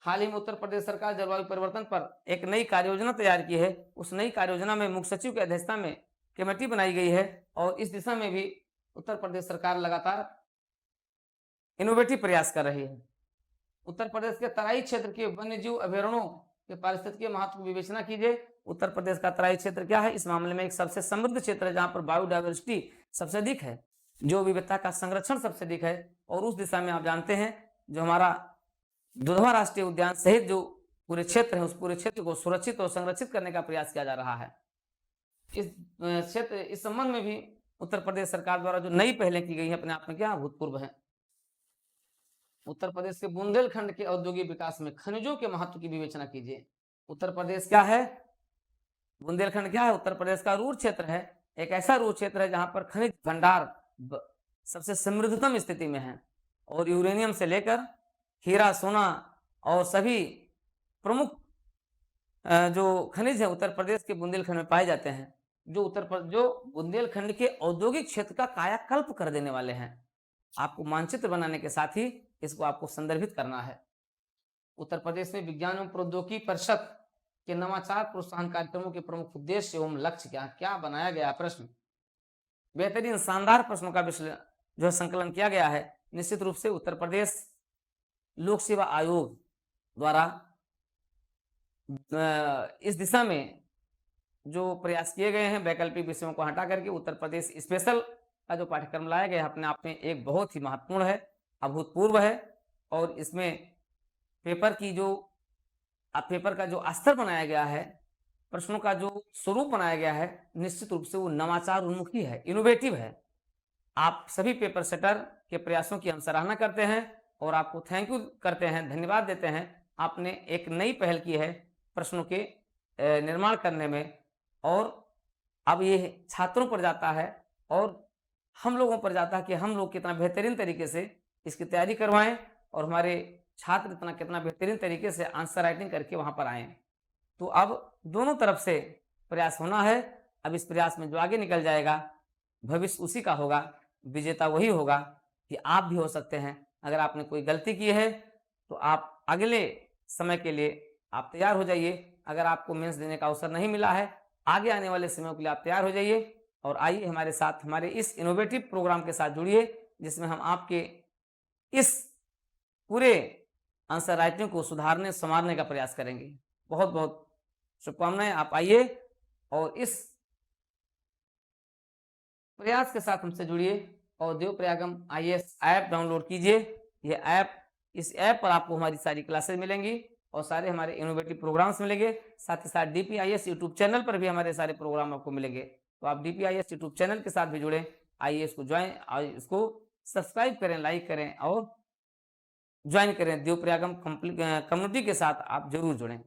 हाल ही में उत्तर प्रदेश सरकार जलवायु परिवर्तन पर एक नई कार्य योजना तैयार की है। उस नई कार्य योजना में मुख्य सचिव की अध्यक्षता में कमेटी बनाई गई है और इस दिशा में भी उत्तर प्रदेश सरकार लगातार इनोवेटिव प्रयास कर रही है। उत्तर प्रदेश के तराई क्षेत्र के वन्यजीव अभयारण्यों के पारिस्थितिकीय महत्व की विवेचना कीजिए। उत्तर प्रदेश का तराई क्षेत्र क्या है, इस मामले में एक सबसे समृद्ध क्षेत्र है जहां पर बायोडायवर्सिटी सबसे अधिक है, जो विविधता का संरक्षण सबसे अधिक है। और उस दिशा में आप जानते हैं जो हमारा दुधवा राष्ट्रीय उद्यान सहित जो पूरे क्षेत्र है, उस पूरे क्षेत्र को सुरक्षित और संरक्षित करने का प्रयास किया जा रहा है। इस संबंध में भी उत्तर प्रदेश सरकार द्वारा जो नई पहलें की गई है अपने आप में क्या अभूतपूर्व है। उत्तर प्रदेश के बुंदेलखंड के औद्योगिक विकास में खनिजों के महत्व की विवेचना कीजिए। उत्तर प्रदेश क्या है, बुंदेलखंड क्या है, उत्तर प्रदेश का रूर क्षेत्र है। एक ऐसा रूर क्षेत्र है जहां पर खनिज भंडार सबसे समृद्धतम स्थिति में है और यूरेनियम से लेकर हीरा, सोना और सभी प्रमुख जो खनिज है उत्तर प्रदेश के बुंदेलखंड में पाए जाते हैं, जो बुंदेलखंड के औद्योगिक क्षेत्र का कायाकल्प कर देने वाले हैं। आपको मानचित्र बनाने के साथ ही इसको आपको संदर्भित करना है। उत्तर प्रदेश में विज्ञान एवं प्रौद्योगिकी परिषद के नवाचार प्रोत्साहन कार्यक्रमों के प्रमुख उद्देश्य एवं लक्ष्य क्या बनाया गया। प्रश्न बेहतरीन शानदार प्रश्नों का जो है संकलन किया गया है, निश्चित रूप से उत्तर प्रदेश लोक सेवा आयोग द्वारा इस दिशा में जो प्रयास किए गए हैं, वैकल्पिक विषयों को हटा करके उत्तर प्रदेश स्पेशल का जो पाठ्यक्रम लाया गया है, अपने आप में एक बहुत ही महत्वपूर्ण है, अभूतपूर्व है। और इसमें पेपर का जो स्तर बनाया गया है, प्रश्नों का जो स्वरूप बनाया गया है, निश्चित रूप से वो नवाचार उन्मुखी है, इनोवेटिव है। आप सभी पेपर सेटर के प्रयासों की हम सराहना करते हैं और आपको थैंक यू करते हैं, धन्यवाद देते हैं। आपने एक नई पहल की है प्रश्नों के निर्माण करने में, और अब ये छात्रों पर जाता है और हम लोगों पर जाता है कि हम लोग कितना बेहतरीन तरीके से इसकी तैयारी करवाएं और हमारे छात्र कितना बेहतरीन तरीके से आंसर राइटिंग करके वहां पर आए। तो अब दोनों तरफ से प्रयास होना है। अब इस प्रयास में जो आगे निकल जाएगा, भविष्य उसी का होगा, विजेता वही होगा। कि आप भी हो सकते हैं। अगर आपने कोई गलती की है तो आप अगले समय के लिए आप तैयार हो जाइए। अगर आपको मेंस देने का अवसर नहीं मिला है, आगे आने वाले समय के लिए आप तैयार हो जाइए और आइए हमारे साथ, हमारे इस इनोवेटिव प्रोग्राम के साथ जुड़िए, जिसमें हम आपके इस पूरे आंसर राइटिंग को सुधारने संवारने का प्रयास करेंगे। बहुत बहुत शुभकामनाएं। आप आइए और इस प्रयास के साथ हमसे जुड़िए और देव प्रयागम IAS ऐप डाउनलोड कीजिए। यह ऐप, इस ऐप पर आपको हमारी सारी क्लासेस मिलेंगी और सारे हमारे इनोवेटिव प्रोग्राम्स मिलेंगे। साथ ही साथ DPIS यूट्यूब चैनल पर भी हमारे सारे प्रोग्राम आपको मिलेंगे। तो आप DPIS यूट्यूब चैनल के साथ भी जुड़ें, आइए इसको ज्वाइन, इसको सब्सक्राइब करें, लाइक करें और ज्वाइन करें। देव प्रयागम कम्युनिटी के साथ आप जरूर जुड़ें।